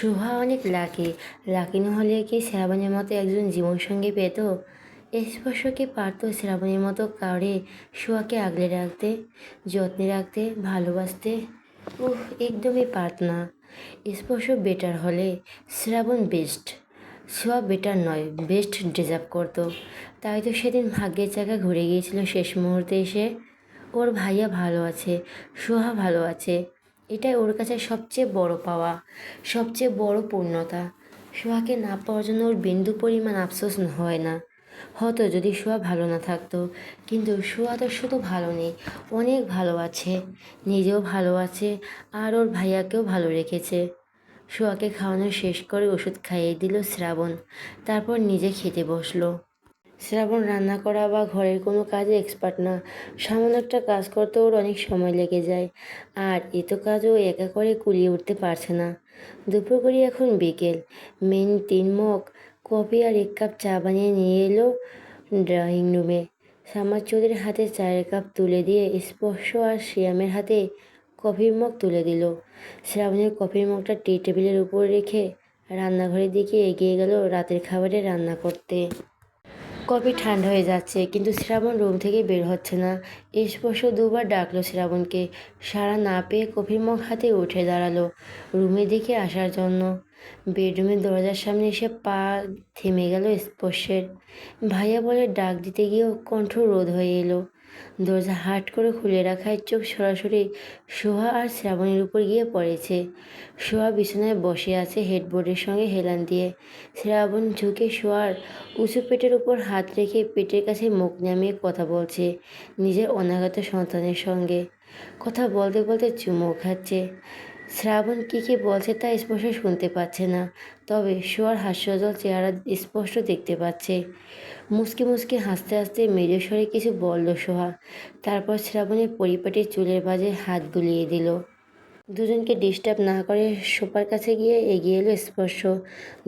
শুভা অনেক lucky. Lucky না হলে কি শ্রাবণের মতো একজন জীবনসঙ্গী পেত? স্পর্শ কি পারত শ্রাবণের মতো কাউরে শুয়াকে আগলে রাখতে, যত্নে রাখতে, ভালোবাসতে? একদমই পারত না। স্পর্শ বেটার হলে শ্রাবণ বেস্ট, শুয়া বেটার নয়, বেস্ট ডিজার্ভ করতো। তাই তো সেদিন ভাগ্যের চাকা ঘুরে গিয়েছিল শেষ মুহূর্তে এসে। ওর ভাইয়া ভালো আছে, সোহা ভালো আছে, এটাই ওর কাছে সবচেয়ে বড় পাওয়া, সবচেয়ে বড় পূর্ণতা। সোহাকে না পাওয়ার জন্য ওর বিন্দু পরিমাণ আফসোস হয় না। হয়তো যদি সোহা ভালো না থাকতো, কিন্তু সোহা তো শুধু ভালো নেই, অনেক ভালো আছে, নিজেও ভালো আছে, আর ওর ভাইয়াকেও ভালো রেখেছে। সোহাকে খাওয়ানো শেষ করে ওষুধ খাইয়ে দিল শ্রাবণ, তারপর নিজে খেতে বসলো। শ্রাবণ রান্না করা বা ঘরের কোনো কাজে এক্সপার্ট না। সামান্য একটা কাজ করতে ওর অনেক সময় লেগে যায়, আর এত কাজও একা করে কুলিয়ে উঠতে পারছে না। দুপুর করে এখন বিকেল, মেন 3 মগ কফি আর 1 কাপ চা বানিয়ে নিয়ে এলো ড্রয়িং রুমে। সামাদ চৌধুরীর হাতে চায়ের কাপ তুলে দিয়ে স্পর্শ আর শিয়ামের হাতে কফির মগ তুলে দিল। শ্রাবণের কফির মগটা টি টেবিলের উপর রেখে রান্নাঘরের দিকে এগিয়ে গেল রাতের খাবারে রান্না করতে। কফি ঠান্ডা হয়ে যাচ্ছে, কিন্তু শ্রাবণ রুম থেকে বের হচ্ছে না। স্পর্শ দুবার ডাকলো শ্রাবণকে, সাড়া না পেয়ে কফির মগ হাতে উঠে দাঁড়ালো রুমের দিকে আসার জন্য। বেডরুমের দরজার সামনে এসে পা থেমে গেল স্পর্শের। ভাইয়া বলে ডাক দিতে গিয়েও কণ্ঠ রোধ হয়ে এলো। দরজা হাট করে খুলে রাখায় চোখ সরাসরি সোহা আর শ্রাবণের উপর গিয়ে পড়েছে। সোহা বিছানায় বসে আছে হেডবোর্ডের সঙ্গে হেলান দিয়ে। শ্রাবণ ঝুঁকে শোয়ার উঁচু পেটের উপর হাত রেখে পেটের কাছে মুখ নামিয়ে কথা বলছে নিজের অনাগত সন্তানের সঙ্গে। কথা বলতে বলতে চুমুও খাচ্ছে। শ্রাবণ কী বলছে তা স্পষ্ট শুনতে পাচ্ছে না, তবে শোয়ার হাস্যজ্জ্বল চেহারা স্পষ্ট দেখতে পাচ্ছে। মুচকি মুচকি হাসতে হাসতে মেজো স্বরে কিছু বলল সোহা, তারপর শ্রাবণের পরিপাটি চুলের বাজে হাত বুলিয়ে দিল। দুজনকে ডিস্টার্ব না করে সোফার কাছে গিয়ে এগিয়ে এলো স্পর্শ।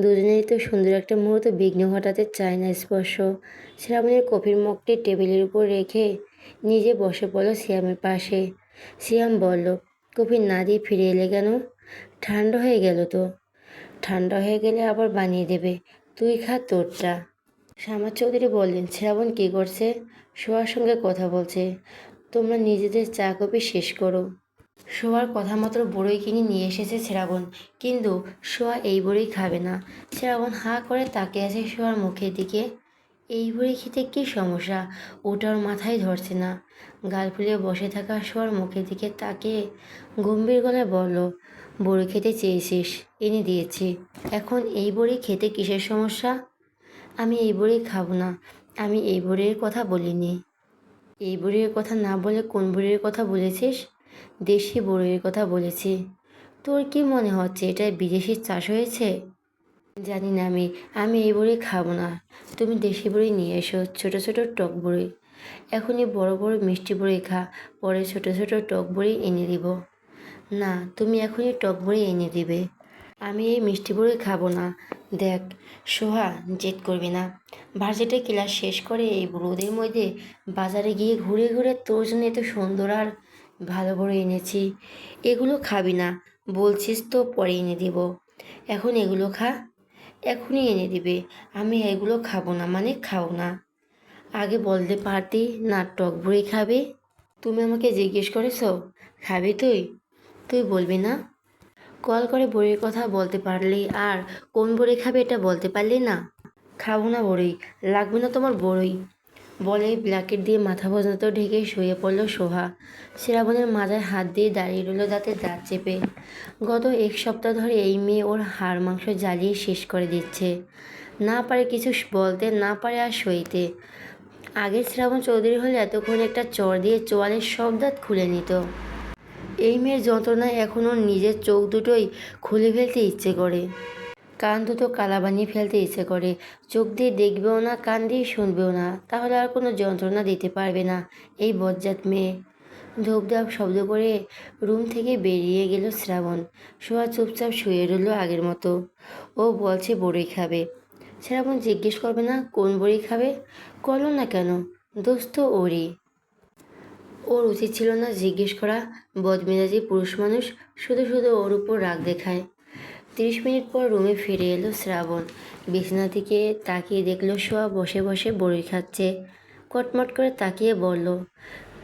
দুজনেরই তো সুন্দর একটা মুহূর্ত বিঘ্ন ঘটাতে চায় না স্পর্শ। শ্রাবণের কফির মগটি টেবিলের উপর রেখে নিজে বসে পড়ল সিয়ামের পাশে। সিয়াম বলল, কফি না দিয়ে ফিরে এলে কেন? ঠান্ডা হয়ে গেল তো। ঠান্ডা হয়ে গেলে আবার বানিয়ে দেবে, তুই খা তোরটা। সামাদ চৌধুরী বললেন, শ্রাবণ কী করছে? সোহার সঙ্গে কথা বলছে। তোমরা নিজেদের চা কফি শেষ করো। সোয়ার কথা মতো বড়ই কিনে নিয়ে এসেছে শ্রাবণ, কিন্তু সোয়া এই বড়ই খাবে না। শ্রাবণ হাঁ করে তাকিয়ে আছে সোয়ার মুখের দিকে। এই বড়ি খেতে কী সমস্যা, ওটা ওর মাথায় ধরছে না। গাল ফুলিয়ে বসে থাকা সোয়ার মুখের দিকে তাকিয়ে গম্ভীর গলায় বলল, বড়ি খেতে চেয়েছিস, এনে দিয়েছি, এখন এই বড়ি খেতে কিসের সমস্যা? আমি এই বড়ি খাবো না, আমি এই বড়ির কথা বলিনি। এই বড়ির কথা না বলে কোন বড়ির কথা বলেছিস? দেশি বড়ির কথা বলেছি। তোর কি মনে হচ্ছে এটা বিদেশি চাষ হয়েছে? জানি না আমি, আমি এই বড়ি খাবো না। তুমি দেশি বড়ি নিয়ে এসো, ছোট ছোট টক বড়ি। এখনই বড় বড় মিষ্টি বড়ি খা, পরে ছোট ছোট টক বড়ি এনে দিব। না, তুমি এখনই টক বড়ি এনে দিবে। আমি এই মিষ্টি বড়ি খাবো না। দেখ সোহা, জেদ করবি না। ভার্সিটির ক্লাস শেষ করে এই রোদের মধ্যে বাজারে গিয়ে ঘুরে ঘুরে তোর জন্য এত সুন্দর আর ভালো বড়ি এনেছি। এগুলো খাবি না বলছিস তো, পরে এনে দিব। এখন এগুলো খা। এখনই এনে দিবে। আমি এগুলো খাবো না মানে খাও না। আগে বলতে পারতি না টক বড়ি খাবে? তুমি আমাকে জিজ্ঞেস করেছো খাবি তুই? তুই বলবি না? কল করে বড়ির কথা বলতে পারলি, আর কোন বড়ি খাবে এটা বলতে পারলি না? খাবো না বড়ি, লাগবে না তোমার বড়ি বলে ব্ল্যাকেট দিয়ে মাথা পর্যন্ত ঢেকে শুয়ে পড়ল সোহা। শ্রাবণের মাথায় হাত দিয়ে দাঁড়িয়ে রইল দাঁতে দাঁত চেপে। গত 1 সপ্তাহ ধরে এই মেয়ে ওর হাড় মাংস জ্বালিয়ে শেষ করে দিচ্ছে। না পারে কিছু বলতে, না পারে আর সইতে। আগে শ্রাবণ চৌধুরী হলে এতক্ষণ একটা চড় দিয়ে চোয়ালের সব দাঁত খুলে নিত। এই মেয়ের যন্ত্রণায় এখন ওর নিজের চোখ দুটোই খুলে ফেলতে ইচ্ছে করে, কান দুটো কালা বানিয়ে ফেলতে ইচ্ছে করে। চোখ দিয়ে দেখবেও না, কান দিয়ে শুনবেও না, তাহলে আর কোনো যন্ত্রণা দিতে পারবে না এই বজ্জাত মেয়ে। ধূপধাপ শব্দ করে রুম থেকে বেরিয়ে গেল শ্রাবণ। সোহা চুপচাপ শুয়ে রইল আগের মতো। ও বলছে বড়ি খাবে। শ্রাবণ জিজ্ঞেস করবে না কোন বড়ি খাবে? করলো না কেন? দোষ তো ওরই। ওর উচিত ছিল না জিজ্ঞেস করা। বদমেজাজি পুরুষ মানুষ শুধু শুধু ওর উপর রাগ দেখায়। 30 মিনিট পর রুমে ফিরে এলো শ্রাবণ। বিছানা থেকে তাকিয়ে দেখলো সোয়া বসে বসে বড়ি খাচ্ছে। কটমট করে তাকিয়ে বলল,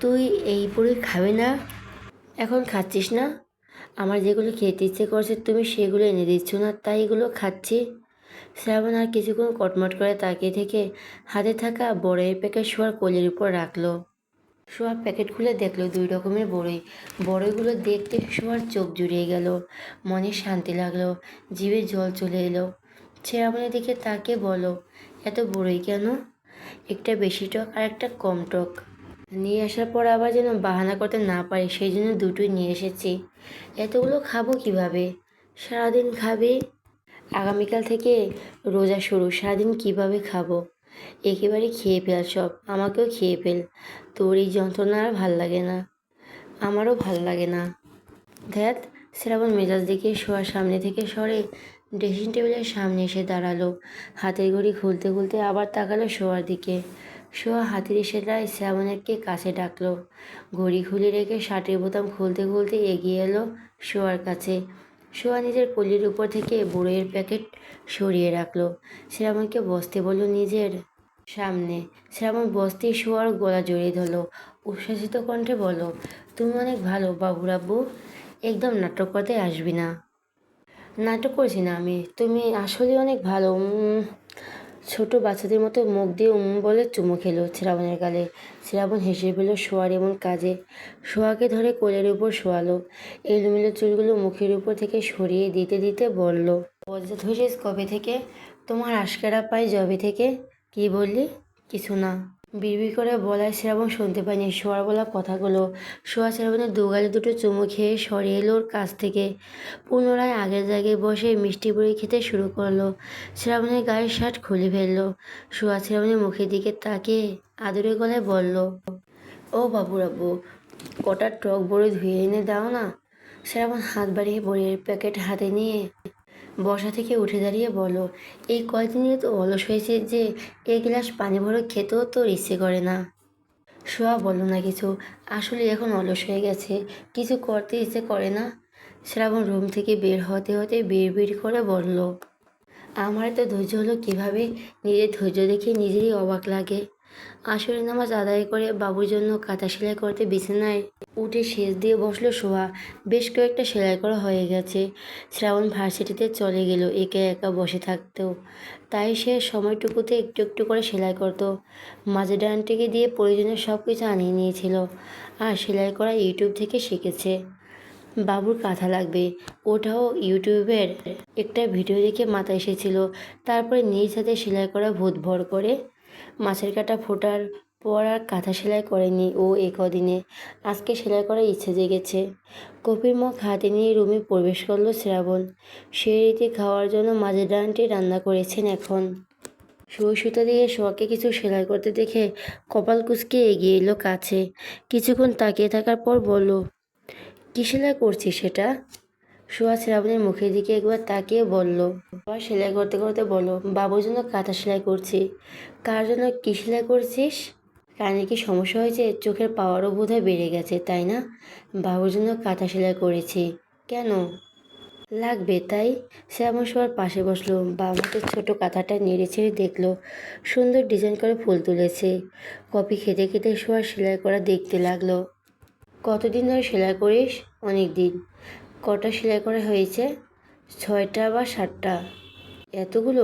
তুই এই বড়ি খাবি না? এখন খাচ্ছিস না? আমার যেগুলো খেতে ইচ্ছে করছে তুমি সেগুলো এনে দিচ্ছ না, তাই এগুলো খাচ্ছি। শ্রাবণ আর কিছুক্ষণ কটমট করে তাকিয়ে থেকে হাতে থাকা বড়ের প্যাকেট শোয়ার কোলের উপর রাখলো। শোয়া প্যাকেট খুলে দেখলো 2 রকমের বড়ই। বড়ইগুলো দেখতে শোয়ার চোখ জুড়িয়ে গেল। মনে শান্তি লাগলো, জিভে জল চলে এলো। শ্রাবণের দিকে তাকিয়ে বলো, এত বড়ই কেন? একটা বেশি টক আর একটা কম টক। নিয়ে আসার পর আবার যেন বাহানা করতে না পারি, সেই জন্য দুটোই নিয়ে এসেছি। এতগুলো খাবো কিভাবে? সারাদিন খাবে? আগামীকাল থেকে রোজা শুরু, সারাদিন কিভাবে খাবো? একেবারে খেয়ে ফেল সব, আমাকেও খেয়ে ফেল। তোর এই যন্ত্রণা আর ভাল লাগে না, আমারও ভাল লাগে না। ধ্যাত। শ্রাবণ মেজাজ দেখে শোয়ার সামনে থেকে সরে ড্রেসিং টেবিলের সামনে এসে দাঁড়ালো। হাতের ঘড়ি খুলতে খুলতে আবার তাকালো শোয়ার দিকে। শোয়া হাতের ইশারায় শ্রাবণেরকে কাছে ডাকলো। ঘড়ি খুলে রেখে শার্টের বোতাম খুলতে খুলতে এগিয়ে এলো শোয়ার কাছে। শোয়া নিজের কলির উপর থেকে বড়ইয়ের প্যাকেট সরিয়ে রাখলো। শ্রাবণকে বসতে বলল নিজের সামনে। শ্রাবণ বসতেই শোয়ার গলা জড়িয়ে ধরলো। উচ্ছ্বাসিত কণ্ঠে বলল, তুমি অনেক ভালো বাবুরাব্বু, একদম নাটক করতে আসবি না। নাটক করছি না আমি, তুমি আসলে অনেক ভালো। ছোট বাচ্চাদের মতো মুখ দিয়ে বলে চুমু খেলো শ্রাবণের গালে। শ্রাবণ হেসে পেল শোয়ার এমন কাজে। শোয়াকে ধরে কোলের উপর শোয়ালো। এলোমেলো চুলগুলো মুখের উপর থেকে সরিয়ে দিতে দিতে বলল, বজ্জাত হয়েছিস কবে থেকে? তোমার আশকারা পাই জবে থেকে। কি বললি? কিছু না। বিড়বিড় করে বলায় শ্রাবণ শুনতে পায়নি শোয়ার বলা কথাগুলো। শোয়া শ্রাবণের দুগালে দুটো চুমু খেয়ে সরে এলো ওর কাছ থেকে। পুনরায় আগের জায়গায় বসে মিষ্টি বড়ি খেতে শুরু করলো। শ্রাবণের গায়ের শার্ট খুলে ফেললো। শোয়া শ্রাবণের মুখের দিকে তাকিয়ে আদুরে গলায় বলল, ও বাবুরাব্বু, কটা টক বড়ি ধুয়ে এনে দাও না। শ্রাবণ হাত বাড়িয়ে বড়ির প্যাকেট হাতে নিয়ে বসা থেকে উঠে দাঁড়িয়ে বলল, এই কয়দিনে তো অলস হয়েছে যে এক গ্লাস পানি ভরে খেতেও তোর ইচ্ছে করে না। শোয়া বলল না কিছু। আসলে এখন অলস হয়ে গেছে, কিছু করতে ইচ্ছে করে না। শ্রাবণ রুম থেকে বের হতে হতে বিড়বিড় করে বলল, আমার তো ধৈর্য হলো কিভাবে? নিজের ধৈর্য দেখে নিজেরই অবাক লাগে। আসরের নামাজ আদায় করে বাবুর জন্য কাঁথা সেলাই করতে বিছানায় উঠে সেচ দিয়ে বসলো শোয়া। বেশ কয়েকটা সেলাই করা হয়ে গেছে। শ্রাবণ ভার্সিটিতে চলে গেল একা একা বসে থাকতেও, তাই সে সময়টুকুতে একটু একটু করে সেলাই করতো। মাঝে ডানটিকে দিয়ে প্রয়োজনীয় সব কিছু আনিয়ে নিয়েছিল, আর সেলাই করা ইউটিউব থেকে শিখেছে। বাবুর কাঁথা লাগবে, ওটাও ইউটিউবের একটা ভিডিও দেখে মাথায় এসেছিল। তারপরে নিজ হাতে সেলাই করা ভূত ভর করে। মাছের কাটা ফোটার পর আর কাঁথা সেলাই করেনি ও এ কদিনে। আজকে সেলাই করার ইচ্ছে জেগেছে। কপির মগ হাতে নিয়ে রুমে প্রবেশ করলো শ্রাবণ। সে রীতি খাওয়ার জন্য মাঝের ডানটি রান্না করেছেন এখন। সুই সুতা দিয়ে শোয়াকে কিছু সেলাই করতে দেখে কপাল কুঁচকে এগিয়ে এলো কাছে। কিছুক্ষণ তাকিয়ে থাকার পর বলল, কী সেলাই করছিস সেটা? শোয়া শ্রাবণের মুখের দিকে একবার তাকিয়ে বলল, আবার সেলাই করতে করতে বলো, বাবুর জন্য কাঁথা সেলাই করছি। কার জন্য কী সেলাই করছিস? কানে কি সমস্যা হয়েছে? চোখের পাওয়ারও বোধহয় বেড়ে গেছে, তাই না? বাবুর জন্য কাঁথা সেলাই করেছি। কেন? লাগবে তাই। শ্রাবণ শোয়ার পাশে বসলো। বাম হাতের ছোট কাঁথাটা নেড়ে ছেড়ে দেখলো সুন্দর ডিজাইন করে ফুল তুলেছে। কফি খেতে খেতে শোয়ার সেলাই করা দেখতে লাগলো। কতদিন ধরে সেলাই করিস? অনেক দিন। কটা সেলাই করা হয়েছে? 6টা বা 7টা। এতগুলো?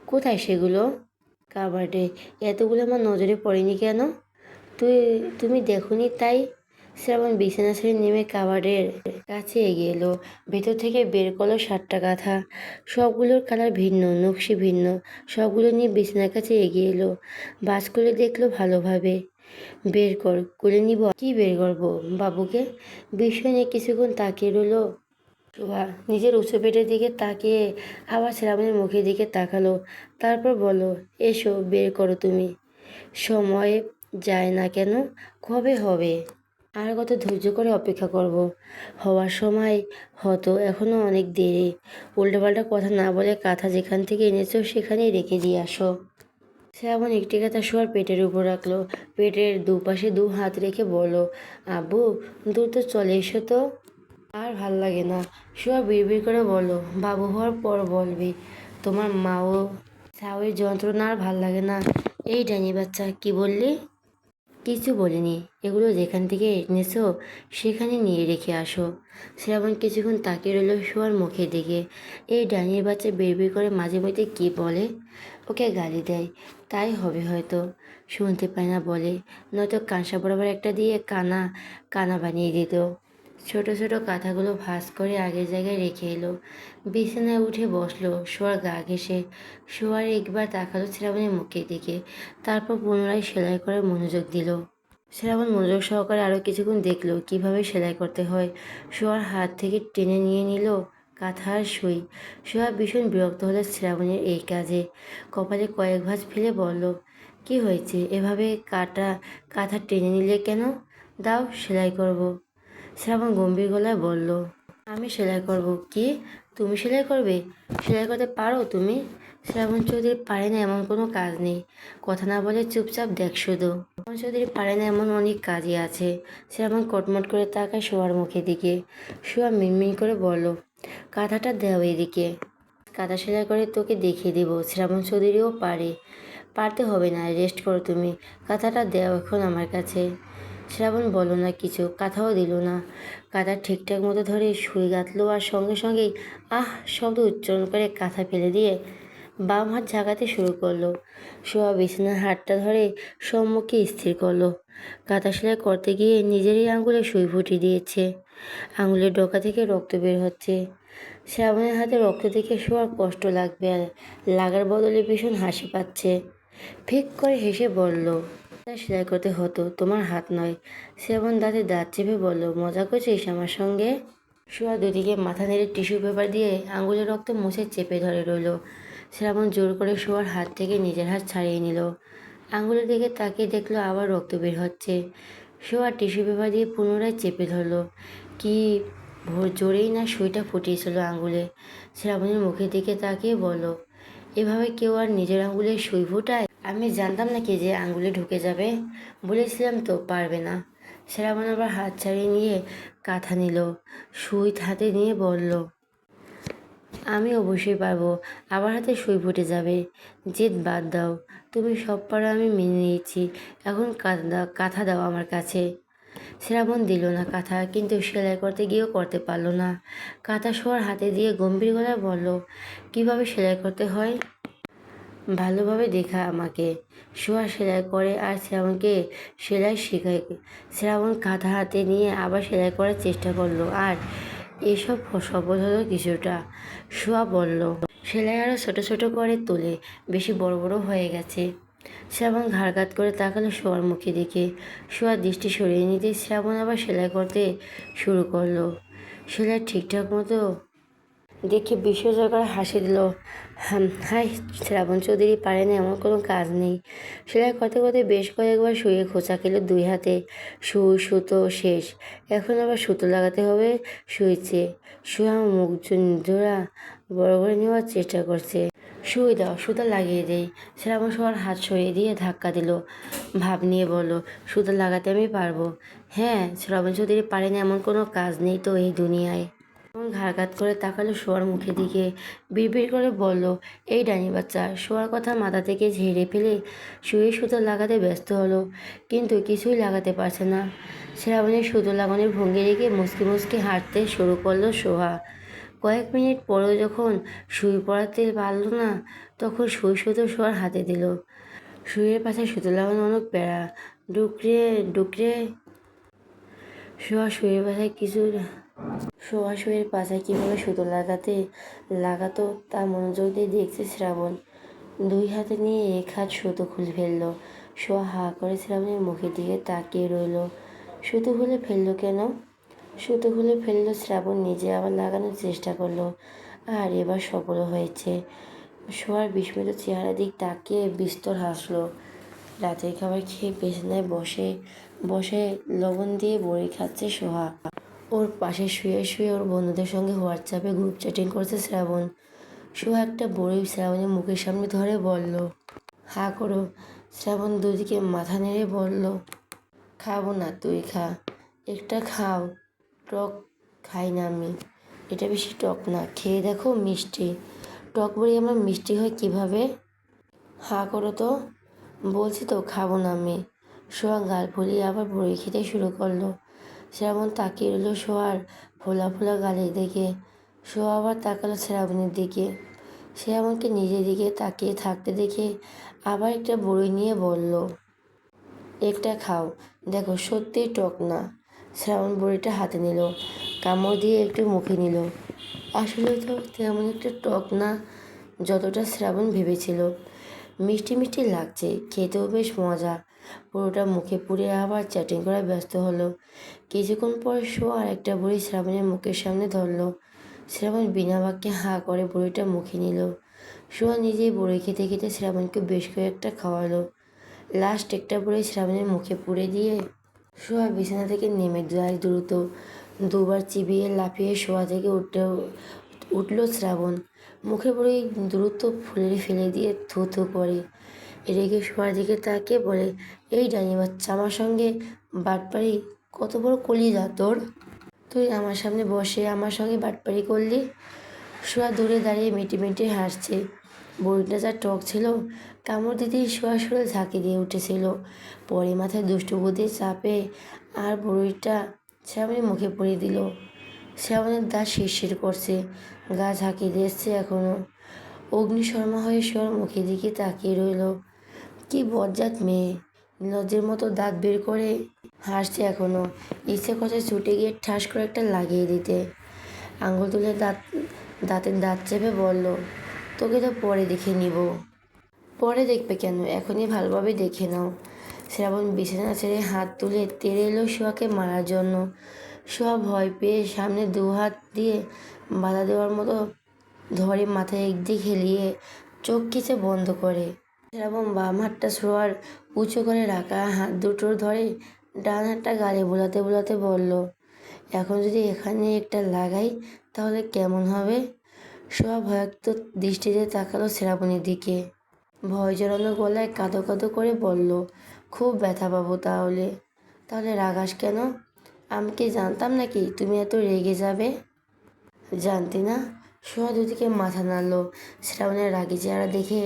কোথায় সেগুলো? কাবার্ডে। এতগুলো আমার নজরে পড়েনি কেন? তুমি দেখোনি তাই? শ্রাবণ বিছানা ছেড়ে নেমে কাবার্ডের কাছে এগিয়ে এলো। ভেতর থেকে বের করলো 7টা কাঁথা। সবগুলোর কালার ভিন্ন, নকশি ভিন্ন। সবগুলো নিয়ে বিছানার কাছে এগিয়ে এলো। বাজ করে দেখলো ভালোভাবে। বের কর, কোলে নিব। কি বের করবো? বাবুকে। বিস্ময় নিয়ে কিছুক্ষণ তাকিয়ে রইলো শোভা। নিজের উঁচু পেটের দিকে তাকিয়ে আবার শ্রাবণের মুখের দিকে তাকালো। তারপর বলল, এসো বের করো তুমি। সময় যায় না কেন? কবে হবে? আর কত ধৈর্য করে অপেক্ষা করব? হওয়ার সময় হতো, এখনও অনেক দেরি। উল্টোপাল্টা কথা না বলে কাঁথা যেখান থেকে এনেছো সেখানেই রেখে দিয়ে আসো। শ্রাবণ একটি কাঁথা শোয়ার পেটের উপর রাখলো। পেটের দুপাশে 2 হাত রেখে বলল, আব্বু দ্রুত চলে এসো তো। আর ভাল লাগে না। শুয়া বিড়বিড় করে বলল, বাবু হওয়ার পর বলবি। তোমার মাও ছাউয়ের যন্ত্রণা আর ভাল লাগে না। এই ডাইনি বাচ্চা, কি বললি? কিছু বলিনি, এগুলো যেখান থেকে এনেছো সেখানে নিয়ে রেখে আসো। শ্রাবণ কিছুক্ষণ তাকিয়ে রইল শোয়ার মুখের দিকে। এই ডাইনির বাচ্চা বিড়বিড় করে মাঝে মধ্যে কী বলে, ওকে গালি দেয়, তাই হবে হয়তো। শুনতে পায় না বলে, নয়তো কাঁসা বরাবর একটা দিয়ে কানা কানা বানিয়ে দিত। ছোট ছোট কাঁথাগুলো ভাঁজ করে আগের জায়গায় রেখে এলো। বিছানায় উঠে বসলো, শোয়ার গা ঘেঁষে। শোয়ার একবার তাকালো শ্রাবণের মুখের দিকে, তারপর পুনরায় সেলাই করে মনোযোগ দিল। শ্রাবণ মনোযোগ সহকারে আরও কিছুক্ষণ দেখলো কিভাবে সেলাই করতে হয়। শোয়ার হাত থেকে টেনে নিয়ে নিল কাঁথার সুই। সোয়া ভীষণ বিরক্ত হলো শ্রাবণের এই কাজে। কপালে কয়েক ভাঁজ ফেলে বলল, কি হয়েছে, এভাবে কাঁথা টেনে নিলে কেন? দাও, সেলাই করব। শ্রাবণ গম্ভীর গলায় বলল, আমি সেলাই করব? কি, তুমি সেলাই করবে? সেলাই করতে পারো তুমি? শ্রাবণ চৌধুরী পারে না এমন কোনো কাজ নেই। কথা না বলে চুপচাপ দেখ শুধু। শ্রাবণ চৌধুরী পারে না এমন অনেক কাজই আছে। শ্রাবণ কটমট করে তাকায় শোয়ার মুখের দিকে। শোয়া মিনমিন করে বলল, কাঁথাটা দাও এদিকে। কাঁথা সেলাই করে তোকে দেখিয়ে দেবো শ্রাবণ চৌধুরীও পারে। পারতে হবে না, রেস্ট করো তুমি। কাঁথাটা দাও এখন আমার কাছে। শ্রাবণ বলল না কিছু, কাঁথাও দিল না। কাঁথা ঠিকঠাক মতো ধরে সুই গাঁথলো আর সঙ্গে সঙ্গেই আহ শব্দ উচ্চারণ করে কাঁথা ফেলে দিয়ে বাম হাত ঝাঁকাতে শুরু করলো। শোয়া বিছানার হাতটা ধরে সম্মুখে স্থির করলো। কাঁথা সেলাই করতে গিয়ে নিজেরই আঙুলে সুই ফুটিয়ে দিয়েছে। আঙুলের ডগা থেকে রক্ত বের হচ্ছে। শ্রাবণের হাতে রক্ত দেখে শোয়ার কষ্ট লাগবে, আর লাগার বদলে ভীষণ হাসি পাচ্ছে। ফিক করে হেসে বলল, তা সেলাই করতে হতো, তোমার হাত নয়। শ্রাবণ দাঁতে দাঁত চেপে বলল, মজা করছিস আমার সঙ্গে? শোয়া দুদিকে মাথা নেড়ে টিস্যু পেপার দিয়ে আঙুলের রক্ত মুছে চেপে ধরে রইল। শ্রাবণ জোর করে শোয়ার হাত থেকে নিজের হাত ছাড়িয়ে নিল। আঙুলের দিকে তাকিয়ে দেখলো আবার রক্ত বের হচ্ছে। শোয়া টিস্যু পেপার দিয়ে পুনরায় চেপে ধরলো। কি ভোর জোরেই না সুইটা ফুটিয়েছিল আঙুলে। শ্রাবণের মুখের দিকে তাকিয়ে বলল, এভাবে কেউ আর নিজের আঙুলে সুই ফোটায়? আমি জানতাম নাকি যে আঙুলে ঢুকে যাবে? বলেছিলাম তো পারবে না। শ্রাবণ আবার হাত ছাড়িয়ে নিয়ে কাঁথা নিল। সুই হাতে নিয়ে বলল, আমি অবশ্যই পারবো। আবার হাতে সুই ফুটে যাবে। জেদ বাদ দাও, তুমি সব পারো, আমি মেনে নিয়েছি। এখন কাঁথা দাও আমার কাছে। শ্রাবণ দিল না কাঁথা, কিন্তু সেলাই করতে গিয়েও করতে পারলো না। কাঁথা শোয়ার হাতে দিয়ে গম্ভীর গলায় বলল, কিভাবে সেলাই করতে হয় ভালোভাবে দেখা আমাকে। শোয়া সেলাই করে আর শ্রাবণকে সেলাই শেখায়। শ্রাবণ কাঁথা হাতে নিয়ে আবার সেলাই করার চেষ্টা করলো, আর এসব সফল হলো কিছুটা। শোয়া বলল, সেলাই আরও ছোট ছোট করে তোলে, বেশি বড় বড় হয়ে গেছে। শ্রাবণ ঘাড় কাত করে তাকালো শোয়ার মুখে দিকে। শোয়ার দৃষ্টি সরিয়ে নিতে শ্রাবণ আবার সেলাই করতে শুরু করলো। সেলাই ঠিকঠাক মতো দেখে বিশ্বজয়কার হাসি দিল। হাই, শ্রাবণ চৌধুরী পারে না এমন কোনো কাজ নেই। সেলাই করতে করতে বেশ কয়েকবার শুয়ে খোঁচা খেলো দুই হাতে। সুই সুতো শেষ, এখন আবার সুতো লাগাতে হবে সুইচে। শুয়ে মুখ জোড়া বড় করে নেওয়ার চেষ্টা করছে। সুই দাও, সুতো লাগিয়ে দেই। শ্রাবণ সবার হাত সরিয়ে দিয়ে ধাক্কা দিল। ভাব নিয়ে বলল, সুতো লাগাতে আমি পারবো। হ্যাঁ, শ্রাবণ চৌধুরী পারে না এমন কোনো কাজ নেই তো এই দুনিয়ায়। ঘাড় কাত করে তাকালো শোয়ার মুখের দিকে। বিড়বিড় করে বলল, এই ডাইনি বাচ্চা। শোয়ার কথা মাথা থেকে ঝেড়ে ফেলে শুয়ে সুতো লাগাতে ব্যস্ত হলো, কিন্তু কিছুই লাগাতে পারছে না। শ্রাবণের সুতো লাগানোর ভঙ্গি রেখে মুচকি মুচকি হাঁটতে শুরু করলো সোহা। কয়েক মিনিট পরেও যখন সুই পড়াতে পারল না, তখন সুই সুতো শোয়ার হাতে দিল। সুইয়ের পাশে সুতো লাগানো অনেক প্যারা। ডুকরে ডুকরে শোয়া শুয়ের পাশায় শোয়া শুয়ের পাশায় কীভাবে সুতো লাগাতো তা মনোযোগ দিয়ে দেখছে শ্রাবণ। দুই হাতে নিয়ে এক হাত সুতো খুলে ফেললো। শোয়া হা করে শ্রাবণের মুখের দিকে তাকিয়ে রইল। সুতো খুলে ফেললো কেন? সুতো খুলে ফেললো শ্রাবণ নিজে আবার লাগানোর চেষ্টা করলো, আর এবার সফল হয়েছে। শোয়ার বিস্মিত চেহারা দিক তাকিয়ে বিস্তর হাসলো। রাতের খাবার খেয়ে বিছানায় বসে বসে লবণ দিয়ে বড়ি খাচ্ছে সোহা। ওর পাশে শুয়ে শুয়ে ওর বন্ধুদের সঙ্গে হোয়াটসঅ্যাপে গ্রুপ চ্যাটিং করছে শ্রাবণ। সোহা একটা বড়ি শ্রাবণের মুখের সামনে ধরে বলল, হা করো। শ্রাবণ দুদিকে মাথা নেড়ে বলল, খাবো না, তুই খা, একটা খাও, টক খাই না আমি, এটা বেশি টক না, খেয়ে দেখো মিষ্টি। টক বড়ি আমার মিষ্টি হয় কিভাবে? হাঁ করো তো, বলছি তো খাবো না আমি। সোয়া গাল ফুলিয়ে আবার বড়ি খেতে শুরু করলো। শ্রাবণ তাকিয়ে রইল সোয়ার ফোলা ফোলা গালের দিকে। সোয়া আবার তাকালো শ্রাবণের দিকে। শ্রাবণকে নিজের দিকে তাকিয়ে থাকতে দেখে আবার একটা বড়ি নিয়ে বলল, একটা খাও, দেখো সত্যিই টক না। শ্রাবণ বড়িটা হাতে নিল, কামড় দিয়ে একটু মুখে নিল। আসলে তো তেমন একটা টক না যতটা শ্রাবণ ভেবেছিল। মিষ্টি মিষ্টি লাগছে, খেতেও বেশ মজা। পুরোটা মুখে পুরে আবার চ্যাটিং করায় ব্যস্ত হলো। কিছুক্ষণ পর আর একটা বড়ি শ্রাবণের মুখের সামনে ধরলো। শ্রাবণ বিনা বাক্যে হাঁ করে বড়িটা মুখে নিল। সোয়া নিজেই বড়ি খেতে খেতে শ্রাবণকে বেশ কয়েকটা খাওয়ালো। লাস্ট একটা বড়ি শ্রাবণের মুখে পুরে দিয়ে সোয়া বিছানা থেকে নেমে যায় দ্রুত। দুবার চিবিয়ে লাফিয়ে শোয়া থেকে উঠল শ্রাবণ। মুখে বড়ি দ্রুত ফুলে ফেলে দিয়ে থু থু করে। রেগে শোয়ার দিকে তাকিয়ে বলে, এই ডাইনি বাচ্চা, আমার সঙ্গে বাটপাড়ি, কত বড় কলিজা তোর! তুই আমার সামনে বসে আমার সঙ্গে বাটপাড়ি করলি? শোয়া দূরে দাঁড়িয়ে মিটি মিটি হাসছে। বড়িটা যা টক ছিল, কামড় দিতেই শোয়া শরীর ঝাঁকি দিয়ে উঠেছিল। পরে মাথায় দুষ্টু বুদ্ধি চাপে আর বড়িটা শ্রাবণের মুখে পড়ে দিল। শ্রাবণের দাঁত শিরশির করছে, গা ঝাঁকি দিয়েছে এখনো। অগ্নিশর্মা হয়ে শোয়ার মুখের দিকে তাকিয়ে রইল। কি বজ্জাত মেয়ে, লজ্জের মতো দাঁত বের করে হাসছে এখনো। ইচ্ছে করছে ছুটে গিয়ে ঠাস করে একটা লাগিয়ে দিতে। আঙুল তুলে দাঁতের দাঁত চেপে বলল, তোকে তো পরে দেখে নিব। পরে দেখবে কেন, এখনই ভালোভাবে দেখে নাও। শ্রাবণ বিছানা ছেড়ে হাত তুলে তেড়ে এলো শোয়াকে মারার জন্য। শোয়া ভয় পেয়ে সামনে দু হাত দিয়ে বাধা দেওয়ার মতো ধরে মাথায় একদিক হেলিয়ে চোখ খিচে বন্ধ করে। শ্রাবণ বাম হাতটা শোয়ার উঁচু করে রাখা হাত দুটোর ধরে ডান হাতটা গালে বোলাতে বোলাতে বলল, এখন যদি এখানে একটা লাগাই তাহলে কেমন হবে? শোয়া ভয়াক্ত দৃষ্টিতে তাকালো শ্রাবণের দিকে। ভয় জড়ানো গলায় কাঁদো কাঁদো করে বলল, খুব ব্যথা পাবো তাহলে। তাহলে রাগাস কেন? আমি কি জানতাম নাকি তুমি এত রেগে যাবে? জানতি না? সোয়া দুদিকে মাথা নাড়ল। শ্রাবণের রাগি চেহারা দেখে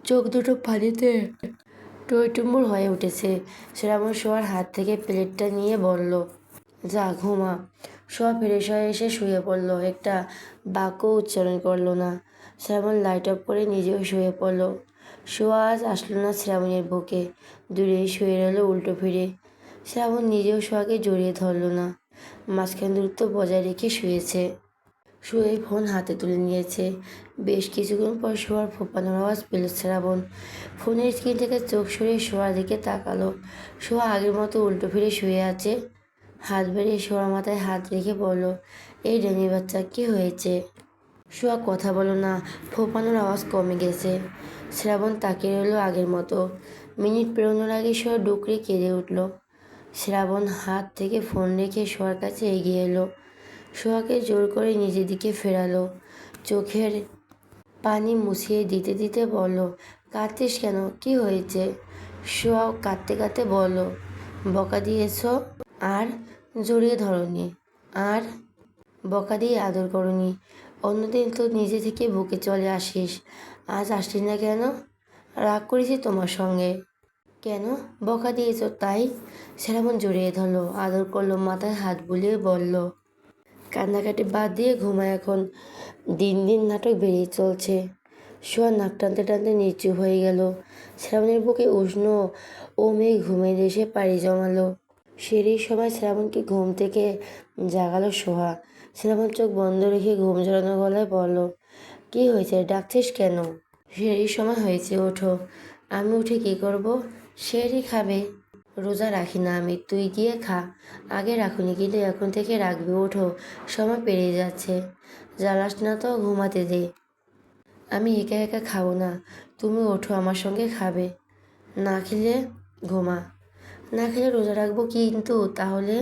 চোখ দুটো পানিতে টইটুম্বুর হয়ে উঠেছে। শ্রাবণ সোয়ার হাত থেকে প্লেটটা নিয়ে বলল, যা ঘুমা। সোয়া ফ্রেশ হয়ে এসে শুয়ে পড়ল, একটা বাক্য উচ্চারণ করলো না। শ্রাবণ লাইট অফ করে নিজেও শুয়ে পড়ল। সোয়া আজ আসলো না শ্রাবণের বুকে, দূরেই শুয়ে রইল উল্টো ফিরে। শ্রাবণ নিজেও সোয়াকে জড়িয়ে ধরল না, মাঝখান দূরত্ব বজায় রেখে শুয়েছে। শুয়ে ফোন হাতে তুলে নিয়েছে। বেশ কিছুক্ষণ পর শোয়ার ফোঁপানোর আওয়াজ পেল শ্রাবণ। ফোনের স্ক্রিন থেকে চোখ সরিয়ে শোয়ার দিকে তাকালো। শোয়া আগের মতো উল্টো ফিরে শুয়ে আছে। হাত বেরিয়ে শোয়ার মাথায় হাত রেখে বলল, এই ডেনি বাচ্চা, কি হয়েছে? শোয়া কথা বলো না, ফোঁপানোর আওয়াজ কমে গেছে। শ্রাবণ তাকিয়ে রইল আগের মতো। মিনিট পেরোনোর আগে শোয়া ডুকরে কেঁদে উঠল। শ্রাবণ হাত থেকে ফোন রেখে শোয়ার কাছে এগিয়ে এলো। সোয়াকে জোর করে নিজের দিকে ফেরালো। চোখের পানি মুছিয়ে দিতে দিতে বলল, কাঁদছিস কেন, কি হয়েছে? সোয়াও কাঁদতে কাঁদতে বলল, বকা দিয়েছ আর জড়িয়ে ধরনি, আর বকা দিয়ে আদর করনি। অন্যদিন তো নিজে থেকে বুকে চলে আসিস, আজ আসলি না কেন? রাগ করেছি তোমার সঙ্গে। কেন? বকা দিয়েছ তাই? শ্রাবণ জড়িয়ে ধরলো, আদর করলো, মাথায় হাত বুলিয়ে বলল, কান্নাকাটি বাদ দিয়ে ঘুমায় এখন। দিন দিন নাটক বেরিয়ে চলছে। শোয়া নাক টানতে টানতে নিশ্চুপ হয়ে গেল। শ্রাবণের বুকে উষ্ণ ও মেঘ ঘুমের দেশে পাড়ি জমালো। সেই সময় শ্রাবণকে ঘুম থেকে জাগালো সোহা। শ্রাবণ চোখ বন্ধ রেখে ঘুম জড়ানো গলায় বলল, কি হয়েছে, ডাকছিস কেন? সেই সময় হয়েছে, ওঠো। আমি উঠে কি করব? সেরই খাবে। রোজা রাখি না আমি, তুই গিয়ে খা। আগে রাখুনি কিন্তু এখন থেকে রাখবি, ওঠো, সময় পেরিয়ে যাচ্ছে। জ্বালাস না তো, ঘুমাতে দে। আমি একা একা খাবো না, তুমি ওঠো, আমার সঙ্গে খাবে। না খেলে ঘুমা। না খেলে রোজা রাখবো কিন্তু তাহলে?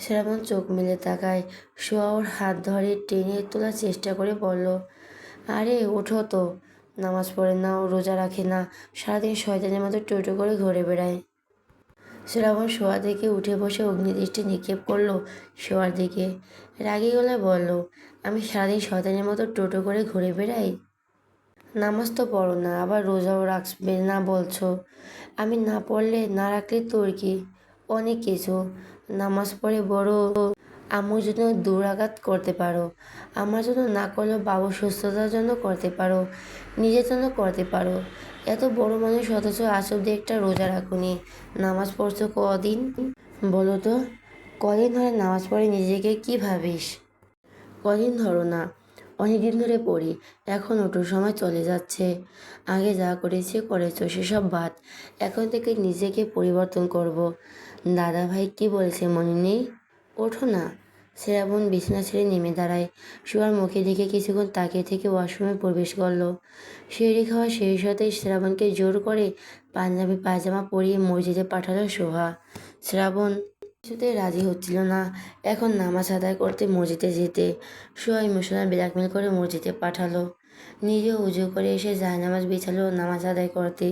শ্রাবণ চোখ মেলে তাকায়। সোয়া ওর হাত ধরে টেনে তোলার চেষ্টা করে বলল, আরে ওঠো তো, নামাজ পড়ে না, রোজা রাখে না, সারাদিন শয়তানের মতো টোটো করে ঘুরে বেড়ায়। শ্রাবণ শোয়া থেকে উঠে বসে অগ্নিদৃষ্টি নিক্ষেপ করলো শোয়ার দিকে। রাগী গলায় বলল, আমি সারাদিন শয়তানের মতো টোটো করে ঘুরে বেড়াই? নামাজ তো পড়ো না, আবার রোজাও রাখবে না বলছো। আমি না পড়লে না রাখলে তোর কি? অনেক কিছু। নামাজ পড়ে বড় আম্মুর জন্য দুরাকাত করতে পারো, আমার জন্য না করলেও বাবুর সুস্থতার জন্য করতে পারো, নিজের জন্য করতে পারো। এত বড় মানুষ অথচ আজ অব্দি একটা রোজা রাখুনি। নামাজ পড়ছো কদিন বলো তো? কদিন ধরে নামাজ পড়ে নিজেকে কি ভাবিস? কদিন ধরো না, অনেকদিন ধরে পড়ি। এখন ওঠো, সময় চলে যাচ্ছে। আগে যা করেছি করেছো, সেসব বাদ। এখন থেকে নিজেকে পরিবর্তন করব। দাদা ভাই কি বলছে মনে নেই? ওঠো না। শ্রাবণ বিছানা ছেড়ে নেমে দাঁড়ায়। শোয়ার মুখে দিকে কিছুক্ষণ তাকিয়ে থেকে ওয়াশরুমে প্রবেশ করলো। সিঁড়ি খাওয়া শেষ হতেই শ্রাবণকে জোর করে পাঞ্জাবি পায়জামা পরিয়ে মসজিদে পাঠালো সোহা। শ্রাবণ কিছুতেই রাজি হচ্ছিল না এখন নামাজ আদায় করতে মসজিদে যেতে। সোহা ইমোশনাল ব্ল্যাকমেল করে মসজিদে পাঠালো। নিজে উজু করে এসে জায়নামাজ বিছালো নামাজ আদায় করতে।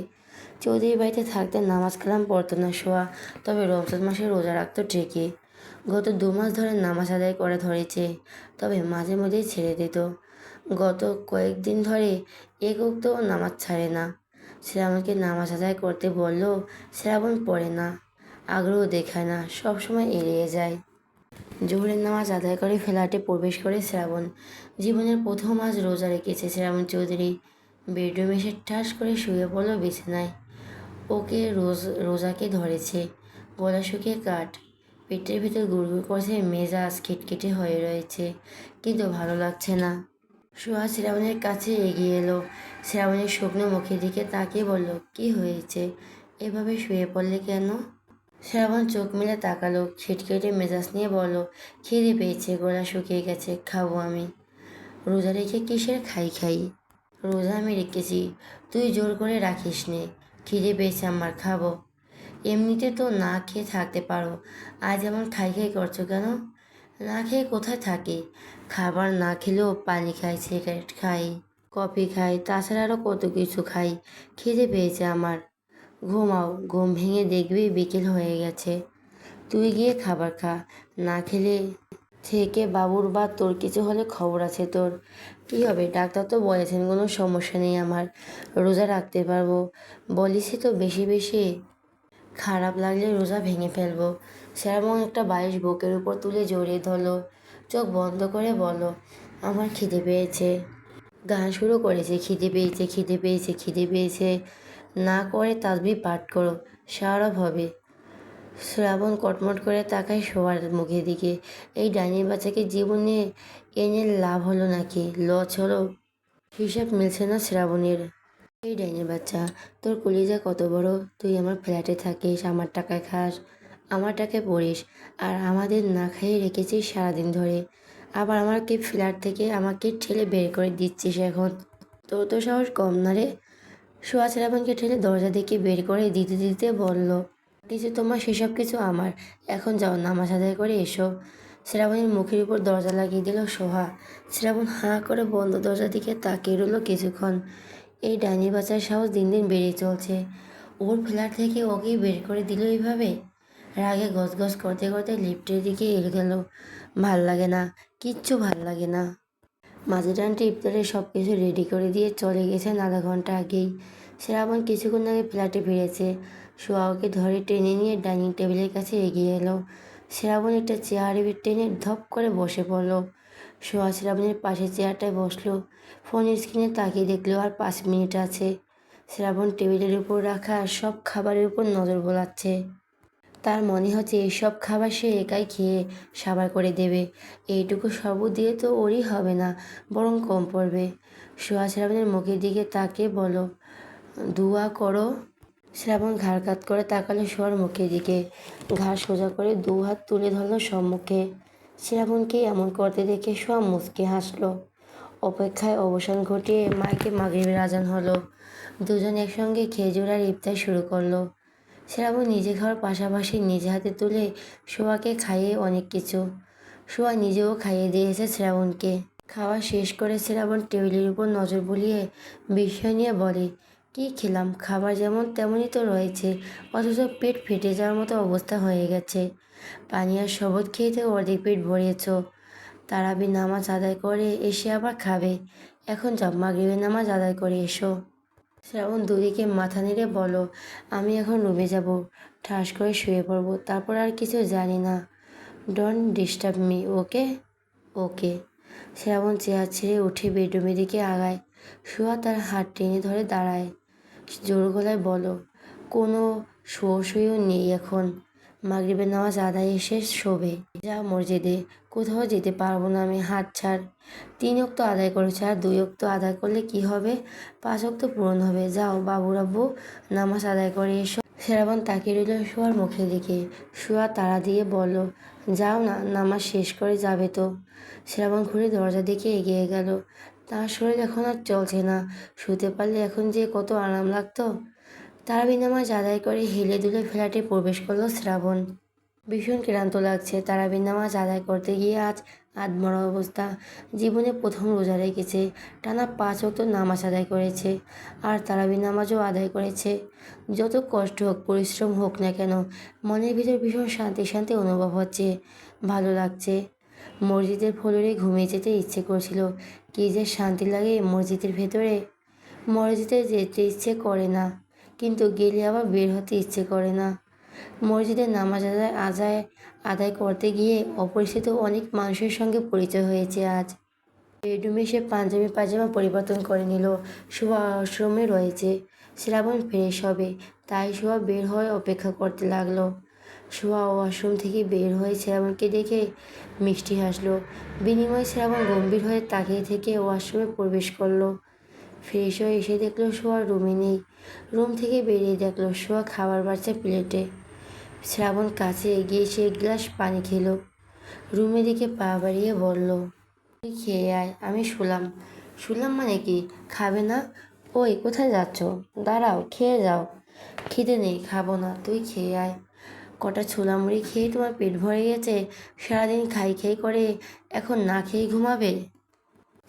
চৌধুরী বাড়িতে থাকতে নামাজ কালাম পড়তো না সোহা, তবে রমজান মাসে রোজা রাখতো ঠিকই। গত 2 মাস ধরে নামাজ আদায় করে ধরেছে, তবে মাঝে মধ্যেই ছেড়ে দিত। গত কয়েকদিন ধরে এক ওয়াক্তও নামাজ ছাড়ে না। শ্রাবণকে নামাজ আদায় করতে বললেও শ্রাবণ পড়ে না, আগ্রহ দেখায় না, সবসময় এড়িয়ে যায়। জোহরের নামাজ আদায় করে ফ্ল্যাটে প্রবেশ করে শ্রাবণ। জীবনের প্রথম আজ রোজা রেখেছে শ্রাবণ চৌধুরী। বেডরুমে এসে ঠাস করে শুয়ে পড়ল বিছানায়। ওকে রোজাকে ধরেছে, গলা শুকিয়ে কাঠ, পেটের ভিতর গুড়গুড় করছে, মেজাজ খিটখিটে হয়ে রয়েছে, কিন্তু ভালো লাগছে না। সোহা শ্রাবণের কাছে এগিয়ে এলো। শ্রাবণের শুকনো মুখের দিকে তাকিয়ে বলল, কি হয়েছে? এভাবে শুয়ে পড়লে কেন? শ্রাবণ চোখ মেলে তাকালো, খিটখিটে মেজাজ নিয়ে বলল, খিদে পেয়েছে, গলা শুকিয়ে গেছে, খাবো আমি। রোজা রেখে কিসের খাই খাই? রোজা আমি রেখেছি, তুই জোর করে রাখিস নে। খিদে পেয়েছে আমার, খাবো। এমনিতে তো না খেয়ে থাকতে পারো, আজ এমন খাই খাই করছো কেন? না খেয়ে কোথায় থাকি? খাবার না খেলেও পানি খাই, সিগারেট খাই, কফি খাই, তাছাড়া আরও কত কিছু খাই। খিদে পেয়েছে আমার। ঘুমাও, ঘুম ভেঙে দেখবি বিকেল হয়ে গেছে। তুই গিয়ে খাবার খা। না খেলে থেকে বাবুর বা তোর কিছু হলে খবর আছে তোর। কী হবে? ডাক্তার তো বলেছেন কোনো সমস্যা নেই আমার, রোজা রাখতে পারবো। বলিসই তো বেশি বেশি। খারাপ লাগলে রোজা ভেঙে ফেলবো। শ্রাবণ একটা বালিশ বুকের উপর তুলে জড়িয়ে ধরলো। চোখ বন্ধ করে বলল, আমার খিদে পেয়েছে। গান শুরু করেছে, খিদে পেয়েছে, খিদে পেয়েছে, খিদে পেয়েছে। না করে তাসবিহ পাঠ করো, সারব হবে। শ্রাবণ কটমট করে তাকায় শোয়ার মুখের দিকে। এই ডাইনির বাচ্চাকে জীবনে এনে লাভ হলো নাকি লস হলো? হিসাব মিলছে না শ্রাবণের। এই ডাইনির বাচ্চা, তোর কলিজা কত বড়! তুই আমার ফ্ল্যাটে থাকিস, আমার টাকায় খাস, আমার টাকায় পড়িস, আর আমাদের না খাইয়ে রেখেছিস সারাদিন ধরে। আবার আমাকে ফ্ল্যাট থেকে আমাকে ঠেলে বের করে দিচ্ছিস এখন। তোর তো সাহস কম না রে? সোয়া শ্রাবণকে ঠেলে দরজা থেকে বের করে দিতে দিতে বলল, কিছু তোমার, সেসব কিছু আমার। এখন যাও, নামাজ আদায় করে এসো। শ্রাবণের মুখের উপর দরজা লাগিয়ে দিল সোহা। শ্রাবণ হাঁ করে বন্ধ দরজার দিকে তাকিয়ে রইল কিছুক্ষণ। এই ডাইনি বাচ্চার সাহস দিন দিন বেড়ে চলছে। ওর ফ্ল্যাট থেকে ওকেই বের করে দিল এইভাবে। রাগে গজগজ করতে করতে লিফটের দিকে এড়ে গেল। ভাল লাগে না, কিচ্ছু ভাল লাগে না। মাঝে টানতে ইফতারে সব কিছু রেডি করে দিয়ে চলে গেছেন আধা ঘন্টা আগেই। শ্রাবণ কিছুক্ষণ আগে ফ্ল্যাটে ফিরেছে। সোয়া ওকে ধরে টেনে নিয়ে ডাইনিং টেবিলের কাছে এগিয়ে এলো। শ্রাবণ একটা চেয়ারে টেনে ধপ করে বসে পড়ল। সোয়া শ্রাবণের পাশে চেয়ারটায় বসলো। ফোনের স্ক্রিনে তাকিয়ে দেখলো আর 5 মিনিট আছে। শ্রাবণ টেবিলের উপর রাখা সব খাবারের উপর নজর বোলাচ্ছে। তার মনে হচ্ছে এইসব খাবার সে একাই খেয়ে সাবার করে দেবে। এইটুকু শরবত দিয়ে তো ওরই হবে না, বরং কম পড়বে। সোহা শ্রাবণের মুখের দিকে তাকিয়ে বলো, দুয়া করো। শ্রাবণ ঘাড় কাত করে তাকালো সোহার মুখের দিকে। ঘাড় সোজা করে 2 হাত তুলে ধরলো সম্মুখে। শ্রাবণকে এমন করতে দেখে সোহা মুচকে হাসলো। অপেক্ষায় অবসান ঘটিয়ে মাইকে মাগরিবের আজান হলো। দুজন একসঙ্গে খেজুর আর ইফতার শুরু করলো। শ্রাবণ নিজে খাওয়ার পাশাপাশি নিজে হাতে তুলে সোয়াকে খাইয়ে অনেক কিছু। সোয়া নিজেও খাইয়ে দিয়েছে শ্রাবণকে। খাওয়া শেষ করে শ্রাবণ টেবিলের উপর নজর বুলিয়ে বিস্ময় নিয়ে বলে, কী খেলাম, খাবার যেমন তেমনই তো রয়েছে, অথচ পেট ফেটে যাওয়ার মতো অবস্থা হয়ে গেছে। পানি আর শরবত খেয়ে তো অর্ধেক পেট ভরিয়েছ। তারাবি নামাজ আদায় করে এসে আবার খাবে। এখন যাও, মাগরিবের নামাজ আদায় করে এসো। শ্রাবণ দুদিকে মাথা নেড়ে বলো, আমি এখন রুমে যাব, ঠাস করে শুয়ে পড়বো, তারপর আর কিছু জানি না। Don't disturb me, okay? Okay. Shraban chair ছেড়ে উঠে বেডরুমের দিকে আগায়। শুয়া তার হাত টেনে ধরে দাঁড়ায়। জোর গলায় বলো, কোনো শোয়ও নেই এখন। মাগরিবের নামাজ আদায় এসে শোবে। যা মসজিদে, কোথাও যেতে পারবো না আমি, হাত ছাড়। 3 ওয়াক্ত আদায় করেছে, আর 2 ওয়াক্ত আদায় করলে কি হবে? 5 ওয়াক্ত পূরণ হবে। যাও, বাবুর আব্বু নামাজ আদায় করে এসো। শ্রাবণ তাকিয়ে রইল শুয়ার মুখের দিকে। শুয়া তাড়া দিয়ে বলল, যাও না, নামাজ শেষ করে যাবে তো। শ্রাবণ ঘুরে দরজার দিকে এগিয়ে গেল। তার শরীর এখন আর চলছে না। শুতে পারলে এখন যে কত আরাম লাগতো। তারাবি নামাজ আদায় করে হেলে দুলে ফ্ল্যাটে প্রবেশ করলো শ্রাবণ। ভীষণ ক্লান্ত লাগছে। তারাবি নামাজ আদায় করতে গিয়ে আজ আধমরা অবস্থা। জীবনে প্রথম রোজা রেখেছে, টানা 5 ওয়াক্ত নামাজ আদায় করেছে, আর তারাবি নামাজও আদায় করেছে। যত কষ্ট হোক, পরিশ্রম হোক না কেন, মনের ভিতর ভীষণ শান্তি শান্তি অনুভব হচ্ছে, ভালো লাগছে। মসজিদের ফ্লোরে ঘুমিয়ে যেতে ইচ্ছে করছিল। কী যে শান্তি লাগে মসজিদের ভেতরে। মসজিদে যেতে ইচ্ছে করে না, কিন্তু গেলে আবার বের হতে ইচ্ছে করে না। মসজিদে নামাজ আদায় করতে গিয়ে অপরিচিত অনেক মানুষের সঙ্গে পরিচয় হয়েছে আজ। বেডরুমে সে পাঞ্জাবি পায়জামা পরিবর্তন করে নিল। শুভা ওয়াশরুমে রয়েছে। শ্রাবণ ফ্রেশ হবে, তাই শুভা বের হয়ে অপেক্ষা করতে লাগলো। শুভা ওয়াশরুম থেকে বের হয়ে শ্রাবণকে দেখে মিষ্টি হাসলো। বিনিময়ে শ্রাবণ গম্ভীর হয়ে তাকিয়ে থেকে ওয়াশরুমে প্রবেশ করলো। ফ্রেশ হয়ে এসে দেখলো শোয়া রুমে নেই। রুম থেকে বেরিয়ে দেখলো শোয়া খাবার বাড়ছে প্লেটে। শ্রাবণ কাছে এগিয়ে সে 1 গ্লাস পানি খেলো। রুমের দিকে পা বাড়িয়ে বলল, তুই খেয়ে আয়, আমি শুলাম। শুলাম মানে কি? খাবে না? ওই কোথায় যাচ্ছ? দাঁড়াও, খেয়ে যাও। খিদে নেই, খাবো না, তুই খেয়ে আয়। কটা ছোলা মুড়ি খেয়ে তোমার পেট ভরে গেছে? সারাদিন খাই খাই করে এখন না খেয়ে ঘুমাবে?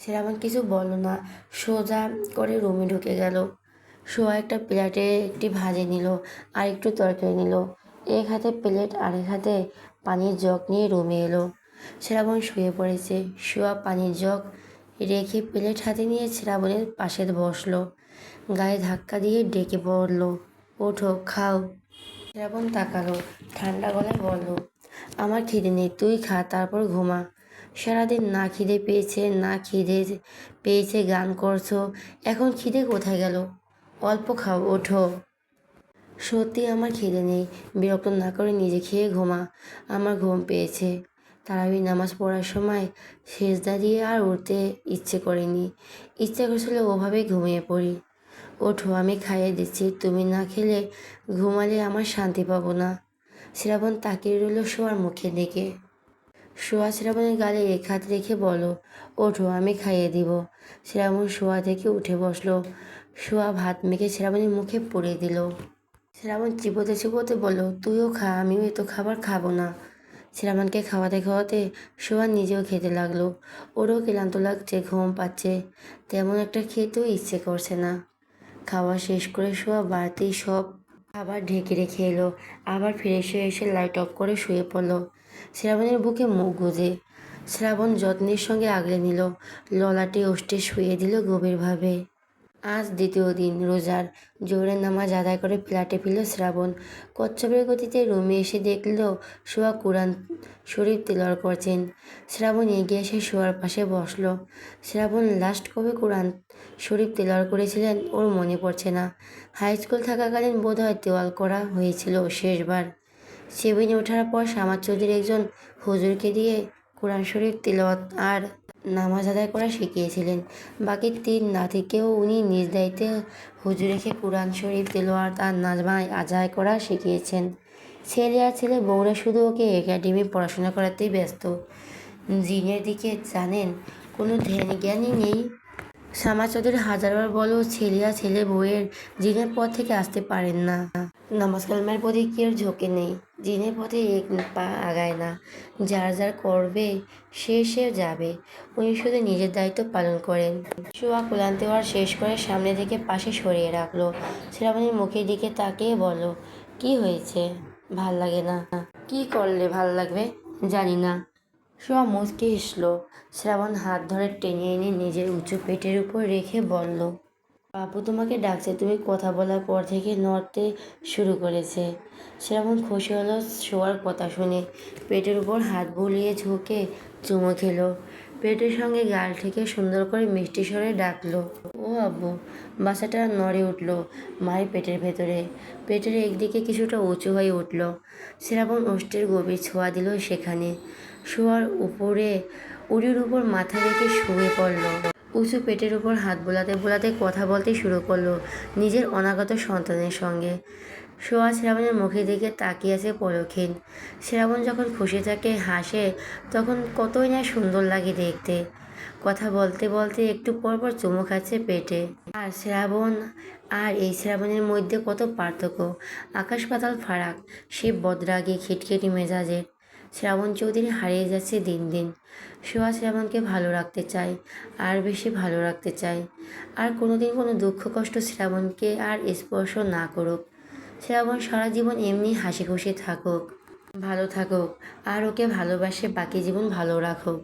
শ্রাবণ কিছু বলল না, সোজা করে রুমে ঢুকে গেল। সোয়া একটা প্লেটে একটি ভাজি নিল, আর একটু তরকারি নিল। এক হাতে প্লেট, আরেক হাতে পানির জগ নিয়ে রুমে এলো। শ্রাবণ শুয়ে পড়েছে। সোয়া পানির জগ রেখে প্লেট হাতে নিয়ে শ্রাবণের পাশে বসলো। গায়ে ধাক্কা দিয়ে ডেকে পড়ল, ওঠো, খাও। শ্রাবণ তাকালো, ঠান্ডা গলায় বলল, আমার খিদে নেই, তুই খা, তারপর ঘুমা। সারাদিন না খিদে পেয়েছে গান করছো, এখন খিদে কোথায় গেল? অল্প খাও, ওঠো। সত্যি আমার খিদে নেই, বিরক্ত না করে নিজে খেয়ে ঘুমা। আমার ঘুম পেয়েছে। তারাবি নামাজ পড়ার সময় সেজদা দিয়ে আর উঠতে ইচ্ছে করেনি। ইচ্ছে করছিল ওভাবেই ঘুমিয়ে পড়ি। ওঠো, আমি খাইয়ে দিচ্ছি, তুমি না খেলে ঘুমালে আমার শান্তি পাবো না। শ্রাবণ তাকিয়ে রইল শোয়ার মুখের দিকে। শোয়া শ্রাবণের গালে 1 হাত রেখে বলো, ওঠো, আমি খাইয়ে দিব। শ্রাবণ শোয়া থেকে উঠে বসলো। শোয়া ভাত মেখে শ্রাবণের মুখে পুড়ে দিল। শ্রাবণ চিবোতে চিবোতে বলল, তুইও খা, আমিও এত খাবার খাবো না। শ্রাবণকে খাওয়াতে খাওয়াতে শোয়া নিজেও খেতে লাগলো। ওরও ক্লান্ত লাগছে, ঘুম পাচ্ছে, তেমন একটা খেতেও ইচ্ছে করছে না। খাওয়া শেষ করে শোয়া বাড়তি সব খাবার ঢেকে রেখে এলো। আবার ফ্রেশ হয়ে এসে লাইট অফ করে শুয়ে পড়লো। শ্রাবণের বুকে মুখ গুজে। শ্রাবণ যত্নের সঙ্গে আগলে নিল, ললাটে ওষ্ঠে শুয়ে দিল গভীরভাবে। আজ দ্বিতীয় দিন রোজার। জোহরের নামাজ আদায় করে ফ্ল্যাটে ফিরল শ্রাবণ। কচ্ছপের গতিতে রুমে এসে দেখল শোয়া কুরআন শরীফ তিলাওয়াত করছেন। শ্রাবণ এগিয়ে এসে শোয়ার পাশে বসলো। শ্রাবণ লাস্ট কবে কুরআন শরীফ তিলাওয়াত করেছিলেন ওর মনে পড়ছে না। হাই স্কুল থাকাকালীন বোধহয় তিলাওয়াত করা হয়েছিল শেষবার। 7-এ ওঠার পর সামাদ চৌধুরী একজন হুজুরকে দিয়ে কুরআন শরীফ তিলাওয়াত আর নামাজ আদায় করা শিখিয়েছিলেন। বাকি 3 নাতিকেও উনি নিজ দায়িত্বে হুজুর রেখে কুরআন শরীফ তিলাওয়াত আর নামাজ আদায় করা শিখিয়েছেন। ছেলে আর ছেলে বউরা শুধু ওকে একাডেমি পড়াশোনা করাতেই ব্যস্ত। জিনের দিকে জানেন কোনো ধ্যান জ্ঞানই নেই। সামাদ চৌধুরী হাজারবার বলো, ছেলে আর ছেলে বউয়ের জিনের পথ থেকে আসতে পারেন না। নামাজ কালামের প্রতি কি আর ঝোঁকে নেই, দিনের পথে এক পা আগায় না। যার যার করবে সে সে যাবে, উনি শুধু নিজের দায়িত্ব পালন করেন। শোয়া ক্লান্ত হওয়ার শেষ করে সামনে থেকে পাশে সরিয়ে রাখলো। শ্রাবণীর মুখের দিকে তাকিয়ে বলল, কি হয়েছে? ভাল লাগে না? কি করলে ভাল লাগবে? জানি না। শোয়া মুচকি হেসল। শ্রাবণ হাত ধরে টেনে এনে নিজের উঁচু পেটের উপর রেখে বলল, বাপু তোমাকে ডাকছে, তুমি কথা বলার পর থেকে নড়তে শুরু করেছে। শ্রাবণ খুশি হলো শোয়ার কথা শুনে, পেটের উপর হাত বুলিয়ে ঝুঁকে চুমো খেলো। পেটের সঙ্গে গাল থেকে সুন্দর করে মিষ্টি স্বরে ডাকলো, ও আব্বু। বাচ্চাটা নড়ে উঠল মায়ের পেটের ভেতরে, পেটের একদিকে কিছুটা উঁচু হয়ে উঠল। শ্রাবণ ওষ্ঠের গভীর ছোঁয়া দিল সেখানে। শোয়ার উপরে উড়ির উপর মাথা রেখে শুয়ে পড়ল। উঁচু পেটের উপর হাত বোলাতে বোলাতে কথা বলতে শুরু করলো নিজের অনাগত সন্তানের সঙ্গে। শোয়া শ্রাবণের মুখের দিকে তাকিয়ে আছে পলকহীন। শ্রাবণ যখন খুশি থাকে হাসে তখন কতই না সুন্দর লাগে দেখতে। কথা বলতে বলতে একটু পর পর চুমু খাচ্ছে পেটে। আর শ্রাবণ আর এই শ্রাবণের মধ্যে কত পার্থক্য, আকাশ পাতাল ফারাক। সে বদরাগী খিটখিটি মেজাজের। শ্রাবণ চৌধুরী হারিয়ে যাচ্ছে দিন দিন। সোয়া শ্রাবণকে ভালো রাখতে চায়, আর বেশি ভালো রাখতে চায়। আর কোনোদিন কোনো দুঃখ কষ্ট শ্রাবণকে আর স্পর্শ না করুক। শ্রাবণ সারা জীবন এমনি হাসি খুশি থাকুক, ভালো থাকুক, আর ওকে ভালোবাসে বাকি জীবন ভালো রাখুক।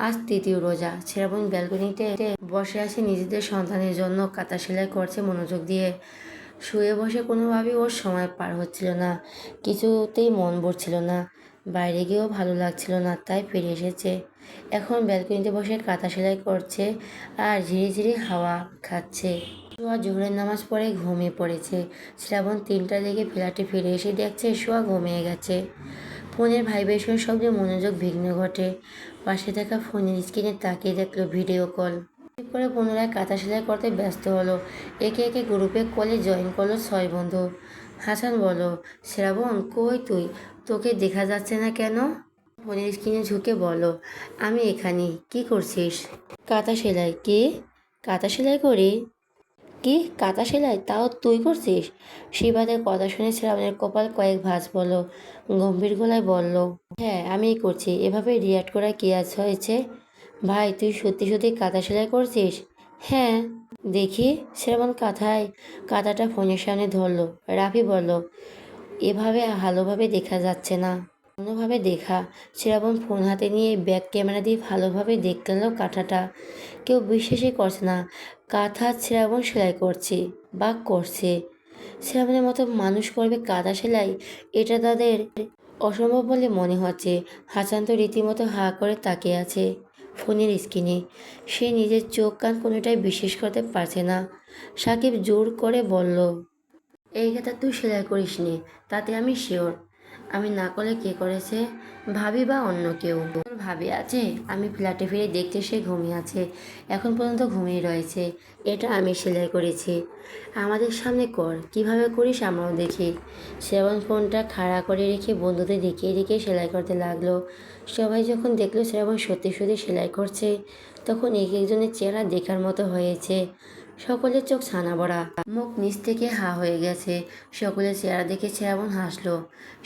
আজ তৃতীয় রোজা। শ্রাবণ ব্যালকনিতে বসে আছে, নিজেদের সন্তানের জন্য কাঁথা সেলাই করছে মনোযোগ দিয়ে। শুয়ে বসে কোনোভাবেই ওর সময় পার হচ্ছিল না, কিছুতেই মন ভরছিল না। বাইরে গিয়েও ভালো লাগছিল না, তাই ফিরে এসেছে। এখন ব্যালকনিতে বসে কাঁথা সেলাই করছে আর ঝিরি ঝিরি হাওয়া খাচ্ছে। সোয়া জোহরের নামাজ পড়ে ঘুমিয়ে পড়েছে। শ্রাবণ 3টার দিকে ফ্ল্যাটে ফিরে এসে দেখছে সোয়া ঘুমিয়ে গেছে। ফোনের ভাইব্রেশন শব্দে মনোযোগ বিঘ্ন ঘটে। পাশে থাকা ফোনের স্ক্রিনে তাকিয়ে দেখলো ভিডিও কল। করে পুনরায় কাঁথা সেলাই করতে ব্যস্ত হলো। একে একে গ্রুপে কলে জয়েন করলো 6 বন্ধু। হাসান বলো, শ্রাবণ কই তুই? তোকে দেখা যাচ্ছে না কেন? ফোনের স্ক্রিনে ঝুঁকে বলো, আমি এখানে। কি করছিস? কাঁথা সেলাই। কি? কাঁথা সেলাই করি? কি কাঁথা সেলাই? তাও তুই করছিস? শিবাদের কথা শুনে শ্রাবণের কপাল কয়েক ভাঁজ বলল। গম্ভীর গলায় বলল, হ্যাঁ আমিই করছি। এভাবে রিয়াক্ট করা কি আজ হয়েছে? ভাই তুই সত্যি সত্যি কাঁথা সেলাই করছিস? হ্যাঁ। দেখি। শ্রাবণ কাঁথাটা ফোনের সামনে ধরলো। রাফি বলল, এভাবে ভালোভাবে দেখা যাচ্ছে না, অন্যভাবে দেখা। শ্রাবণ ফোন হাতে নিয়ে ব্যাক ক্যামেরা দিয়ে ভালোভাবে দেখতে এলো কাঁথাটা। কেউ বিশ্বাসই করছে না কাঁথা শ্রাবণ সেলাই করছে বা করছে। শ্রাবণের মতো মানুষ করবে কাঁথা সেলাই, এটা তাদের অসম্ভব বলে মনে হচ্ছে। হাসান তো রীতিমতো হা করে তাকিয়ে আছে ফোনের স্ক্রিনে। সে নিজের চোখ কান কোনোটাই বিশ্বাস করতে পারছে না। সাকিব জোর করে বলল, এই কথা তুই সেলাই করিস নি, তাতে আমি শিওর। আমি না করলে কে করেছে? ভাবি বা অন্য কেউ? তোর ভাবি আছে? আমি ফ্ল্যাটে ফিরে দেখতে সে ঘুমিয়ে আছে, এখন পর্যন্ত ঘুমিয়ে রয়েছে। এটা আমি সেলাই করেছি। আমাদের সামনে কর, কিভাবে করিস আমরাও দেখি। শ্রাবণ ফোনটা খাড়া করে রেখে বন্ধুদের দেখিয়ে দেখিয়ে সেলাই করতে লাগলো। সবাই যখন দেখলো শ্রাবণ সত্যি সত্যি সেলাই করছে, তখন এক একজনের চেহারা দেখার মতো হয়েছে। সকলের চোখ ছানা বড়া, মুখ নিচ থেকে হা হয়ে গেছে। সকলের চেহারা দেখে শ্রাবণ হাসলো।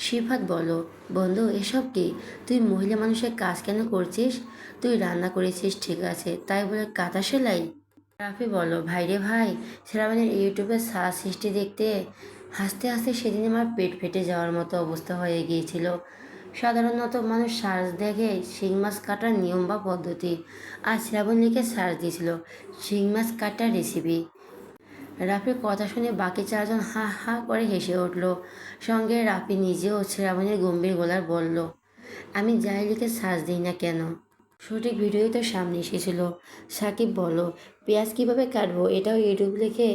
শিফাত বলো, বন্ধু এসব কি? তুই মহিলা মানুষের কাজ কেন করছিস? তুই রান্না করেছিস ঠিক আছে, তাই বলে কাঁথা সেলাই? রাফি বলো, ভাই রে ভাই, শ্রাবণের ইউটিউবে সার্চ সৃষ্টি দেখতে হাসতে হাসতে সেদিন আমার পেট ফেটে যাওয়ার মতো অবস্থা হয়ে গিয়েছিল। সাধারণত মানুষ সার্চ দেখে শিং মাছ কাটার নিয়ম বা পদ্ধতি, আর শ্রাবণ লিখে সার্চ দিয়েছিল শিং মাছ কাটার রেসিপি। রাফির কথা শুনে বাকি 4জন হা হা করে হেসে উঠল। সঙ্গে রাফি নিজেও শ্রাবণের গম্ভীর গলার বলল, আমি যাই লিখে সার্চ দিই না কেন, সঠিক ভিডিওই তো সামনে এসেছিল। সাকিব বলো, পেঁয়াজ কীভাবে কাটবো এটাও ইউটিউব লিখে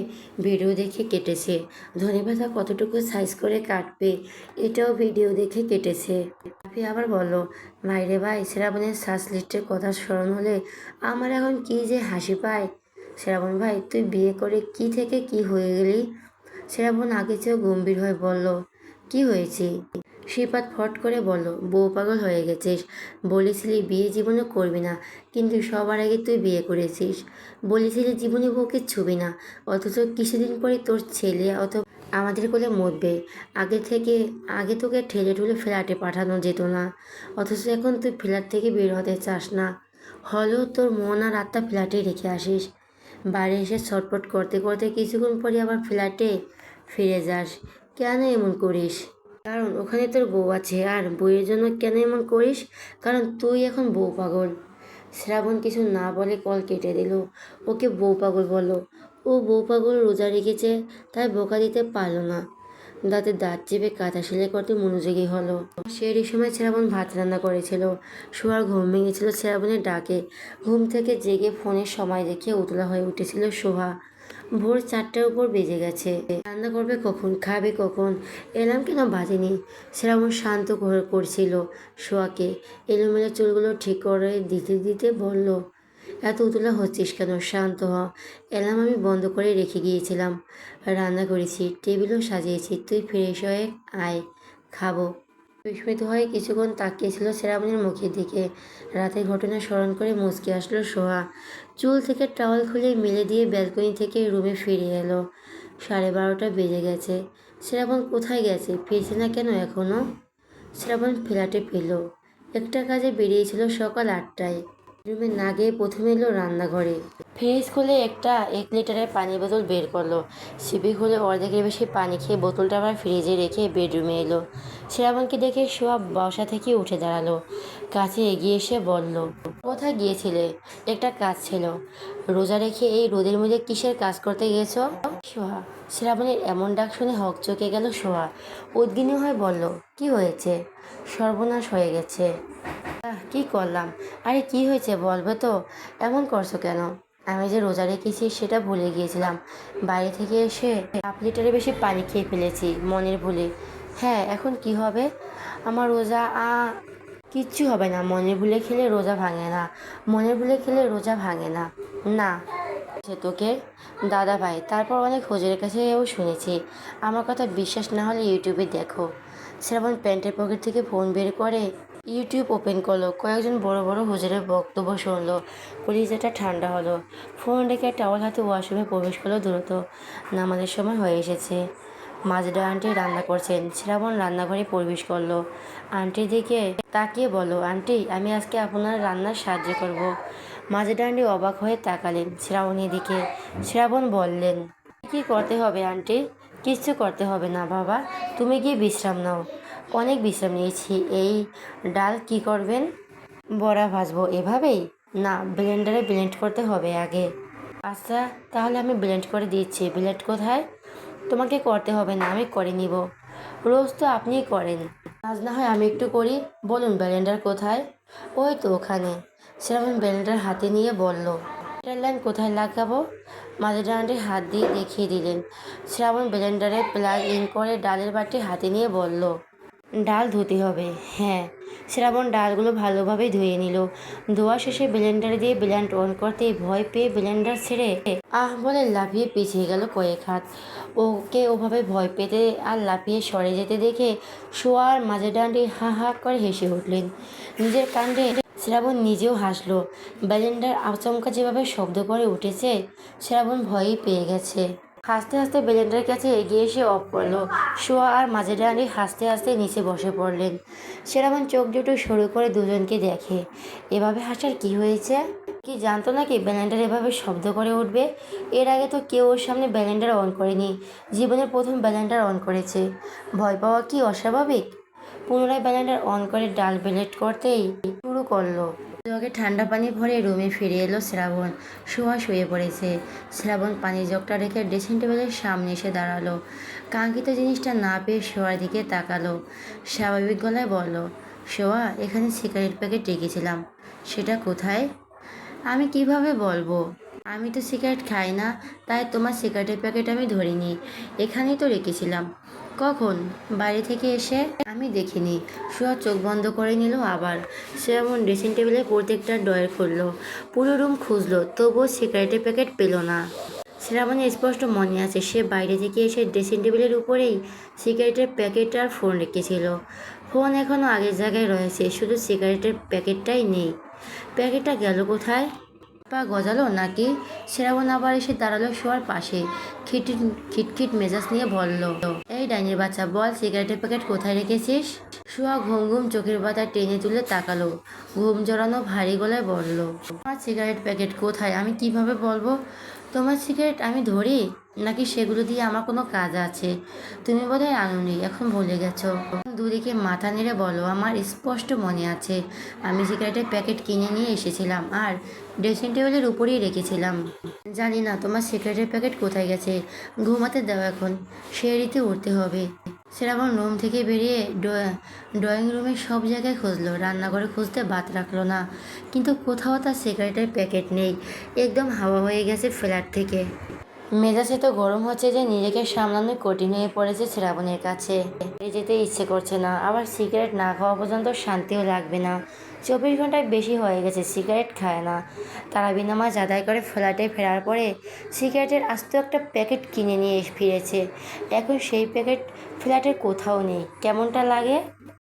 ভিডিও দেখে কেটেছে। ধনেপাতা কতটুকু সাইজ করে কাটবে এটাও ভিডিও দেখে কেটেছে। রাফি আবার বলো, ভাইরে ভাই, শ্রাবণের সার্চ লিস্টের কথা স্মরণ হলে আমার এখন কি যে হাসি পায়। শ্রাবণ ভাই, তুই বিয়ে করে কি থেকে কি হয়ে গেলি? শ্রাবণ আগে চেয়েও গম্ভীর হয়ে বলল, কি হয়েছে? শ্রীপাদ ফট করে বলল, বউ পাগল হয়ে গেছিস। বলেছিলি বিয়ে জীবনে করবি না, কিন্তু সবার আগে তুই বিয়ে করেছিস। বলেছিলি জীবনে বউকে ছুবি না, অথচ কিছুদিন পরে তোর ছেলে আমাদের কোলে মরবে। আগে থেকে আগে তোকে ঠেলে ঠুলে ফ্ল্যাটে পাঠানো যেত না, অথচ এখন তুই ফ্ল্যাট থেকে বের হতে চাস না। হলেও তোর মন আর আত্মা ফ্ল্যাটেই রেখে আসিস। বাড়ি এসে ছটফট করতে করতে কিছুক্ষণ পরে আবার ফ্ল্যাটে ফিরে যাস। কেন এমন করিস? কারণ ওখানে তোর বউ আছে। আর বউয়ের জন্য কেন এমন করিস? কারণ তুই এখন বউ পাগল। শ্রাবণ কিছু না বলে কল কেটে দিল। ওকে বউ পাগল বলো। ও বউ পাগল রোজা রেখেছে, তাই বোকা দিতে পারলো না। দাঁতে দাঁত চেপে কাঁথা সেলাই করতে মনোযোগী হলো। সেই সময় শ্রাবণ ভাত রান্না করেছিল। শোয়ার ঘুম ভেঙেছিল শ্রাবণের ডাকে। ঘুম থেকে জেগে ফোনের সময় দেখে উতলা হয়ে উঠেছিল সোহা। ভোর 4টার উপর বেজে গেছে। রান্না করবে কখন, খাবে কখন, এলাম কেন বাজেনি। শ্রাবণ শান্ত করছিল সোহাকে। এলোমেলো চুলগুলো ঠিক করে দিতে দিতে বলল, এত উতলা হচ্ছিস কেন, শান্ত হ। এলাম আমি বন্ধ করে রেখে গিয়েছিলাম। রান্না করেছি, টেবিলও সাজিয়েছি, তুই ফ্রেশ হয়ে আয়, খাবো। বিস্মিত হয়ে কিছুক্ষণ তাকিয়েছিল শ্রাবণীর মুখের দিকে। রাতের ঘটনা স্মরণ করে মুচকি আসলো সোহা। চুল থেকে টাওয়াল খুলে মেলে দিয়ে ব্যালকনি থেকে রুমে ফিরে এলো। 12:30 বেজে গেছে। শ্রাবণ কোথায় গেছে, ফিরছে না কেন এখনো? শ্রাবণ ফ্ল্যাটে পেল। একটা কাজে বেরিয়েছিল সকাল 8টায়। রুমে না গিয়ে প্রথমে এলো রান্নাঘরে। ফ্রিজ খুলে একটা 1 লিটারের পানির বোতল বের করলো। সিপি খুলে অর্ধেকের বেশি পানি খেয়ে বোতলটা আবার ফ্রিজে রেখে বেডরুমে এলো। শ্রাবণকে দেখে সোয়া বসা থেকে উঠে দাঁড়ালো। কাছে এগিয়ে এসে বলল, কোথায় গিয়েছিলে? একটা কাজ ছিল। রোজা রেখে এই রোদের মধ্যে কিসের কাজ করতে গিয়েছো? সোহা। শ্রাবণের এমন ডাক শুনে হকচকে গেল সোহা। উদ্বিগ্ন হয়ে বলল, কি হয়েছে? সর্বনাশ হয়ে গেছে। কি করলাম? আরে কি হয়েছে বলবে তো, এমন করছো কেন? আমি যে রোজা রেখেছি সেটা ভুলে গিয়েছিলাম। বাইরে থেকে এসে 1/2 লিটারের বেশি পানি খেয়ে ফেলেছি মনের ভুলে। হ্যাঁ, এখন কি হবে? আমার রোজা কিচ্ছু হবে না। মনের ভুলে খেলে রোজা ভাঙে না। মনের ভুলে খেলে রোজা ভাঙে না। না। সে তোকে দাদা ভাই, তারপর অনেক হুজুরের কাছেও শুনেছি। আমার কথা বিশ্বাস না হলে ইউটিউবে দেখো। শ্রাবণ প্যান্টের পকেট থেকে ফোন বের করে ইউটিউব ওপেন করলো। কয়েকজন বড় বড় হুজুরের বক্তব্য শুনলো। কলিজাটা ঠান্ডা হলো। ফোন রেখে টাওয়াল হাতে ওয়াশরুমে প্রবেশ করলো দ্রুত। নামাজের সময় হয়ে এসেছে। মাজেদা আন্টি রান্না করছেন। শ্রাবণ রান্নাঘরে প্রবেশ করলো। আন্টির দিকে তাকিয়ে বলল, আন্টি আমি আজকে আপনার রান্নার সাহায্য করব। মাজেদা আন্টি অবাক হয়ে তাকালেন শ্রাবণীর দিকে। শ্রাবণ বললেন, কি করতে হবে আন্টি? কিচ্ছু করতে হবে না বাবা, তুমি গিয়ে বিশ্রাম নাও। অনেক বিশ্রাম নিয়েছি। এই ডাল কি করবেন? বড়া ভাজবো। এভাবেই? না, ব্লেন্ডারে ব্লেন্ড করতে হবে আগে। আচ্ছা, তাহলে আমি ব্লেন্ড করে দিচ্ছি। ব্লেন্ড কোথায়? তোমাকে করতে হবে না, আমি করে নিব। রোজ তো আপনিই করেন। আজ না হয় আমি একটু করি। বলুন ব্লেন্ডার কোথায়? ওই তো ওখানে। শ্রাবণ ব্লেন্ডার হাতে নিয়ে বলল, এটার লাইন কোথায় লাগাবো? মাজেদা আন্টি হাত দিয়ে দেখিয়ে দিলেন। শ্রাবণ ব্লেন্ডারে প্লাগ ইন করে ডালের বাটি হাতে নিয়ে বলল, ডাল ধুতে হবে। হ্যাঁ। শ্রাবণ ডালগুলো ভালোভাবে ধুয়ে নিল। ধোয়া শেষে ব্লেন্ডারে দিয়ে ব্লেন্ড অন করতেই ভয় পেয়ে ব্লেন্ডার ছেড়ে বলে লাফিয়ে পিছিয়ে গেল কয়েক হাত। ওকে ওভাবে ভয় পেতে আর লাফিয়ে সরে যেতে দেখে শোয়ার মাঝে ডান্ডি হা হা করে হেসে উঠলেন। নিজের কাণ্ডে শ্রাবণ নিজেও হাসলো। ব্লেন্ডার আচমকা যেভাবে শব্দ করে উঠেছে, শ্রাবণ ভয়ই পেয়ে গেছে। হাসতে হাসতে ব্লেন্ডারের কাছে এগিয়ে এসে অফ করলো। শোয়া আর মাঝে ডাঁড়ি হাসতে হাসতে নিচে বসে পড়লেন। শ্রাবণ চোখ দুটো সরু করে দুজনকে দেখে। এভাবে হাসার কি হয়েছে? কি জানতো নাকি ব্লেন্ডার এভাবে শব্দ করে উঠবে? এর আগে তো কেউ ওর সামনে ব্লেন্ডার অন করেনি। জীবনের প্রথম ব্লেন্ডার অন করেছে। ভয় পাওয়া কি অস্বাভাবিক? পুনরায় ব্লেন্ডার অন করে ডাল ব্লেন্ড করতেই শুরু করলো। জগে ঠান্ডা পানি ভরে রুমে ফিরে এলো শ্রাবণ। শোয়া শুয়ে পড়েছে। শ্রাবণ পানির জগটা রেখে ড্রেসিং টেবিলের সামনে এসে দাঁড়ালো। কাঙ্ক্ষিত জিনিসটা না পেয়ে শোয়ার দিকে তাকালো। স্বাভাবিক গলায় বলল, শোয়া, এখানে সিগারেট প্যাকেট রেখেছিলাম। সেটা কোথায়? আমি কিভাবে বলবো? আমি তো সিগারেট খাই না, তাই তোমার সিগারেটের প্যাকেট আমি ধরিনি। এখানেই তো রেখেছিলাম। কখন? বাড়ি থেকে এসে। আমি দেখিনি। শোয়া চোখ বন্ধ করে নিল আবার। সে এমন ড্রেসিং টেবিলে প্রত্যেকটা ড্রয়ার খুললো। পুরো রুম খুঁজলো, তবুও সিগারেটের প্যাকেট পেল না। শ্রাবণের স্পষ্ট মনে আছে সে বাইরে থেকে এসে ড্রেসিং টেবিলের উপরেই সিগারেটের প্যাকেট আর ফোন রেখেছিল। ফোন এখনও আগের জায়গায় রয়েছে, শুধু সিগারেটের প্যাকেটটাই নেই। প্যাকেটটা গেল কোথায়? পা গজালো নাকি? শ্রাবণ আবার এসে দাঁড়ালো শোয়ার পাশে। খিটখিট খিটখিট মেজাজ নিয়ে বলল, এই ডাইনির বাচ্চা, বল সিগারেটের প্যাকেট কোথায় রেখেছিস? শোয়া ঘুম ঘুম চোখের পাতা টেনে তুলে তাকালো। ঘুম জড়ানো ভারী গলায় বলল, আমার সিগারেট প্যাকেট কোথায় আমি কিভাবে বলবো? তোমার সিগারেট আমি ধরি নাকি সেগুলো দিয়ে আমার কোনো কাজ আছে? তুমি বোধহয় আনোনি, এখন ভুলে গেছো। দুদিকে মাথা নেড়ে বলো, আমার স্পষ্ট মনে আছে। আমি সিগারেটের প্যাকেট কিনে নিয়ে এসেছিলাম আর ড্রেসিং টেবিলের উপরেই রেখেছিলাম। জানি না তোমার সিগারেটের প্যাকেট কোথায় গেছে। ঘুমাতে দাও এখন, সিঁড়িতে উঠতে হবে। শ্রাবণ রুম থেকে বেরিয়ে ড্রয়িং রুমে সব জায়গায় খুঁজলো, রান্নাঘরে খুঁজতে বাদ রাখলো না, কিন্তু কোথাও তার সিগারেটের প্যাকেট নেই। একদম হাওয়া হয়ে গেছে ফ্ল্যাট থেকে। মেজাজ এত গরম হচ্ছে যে নিজেকে সামলানো কঠিন হয়ে পড়েছে শ্রাবণের কাছে। বেরিয়ে যেতে ইচ্ছে করছে না, আবার সিগারেট না খাওয়া পর্যন্ত শান্তিও লাগবে না। 24 ঘন্টায় বেশি হয়ে গেছে সিগারেট খায় না। তারাবি নামাজ আদায় করে ফ্ল্যাটে ফেরার পরে সিগারেটের আস্ত একটা প্যাকেট কিনে নিয়ে ফিরেছে। এখন সেই প্যাকেট ফ্ল্যাটের কোথাও নেই। কেমনটা লাগে?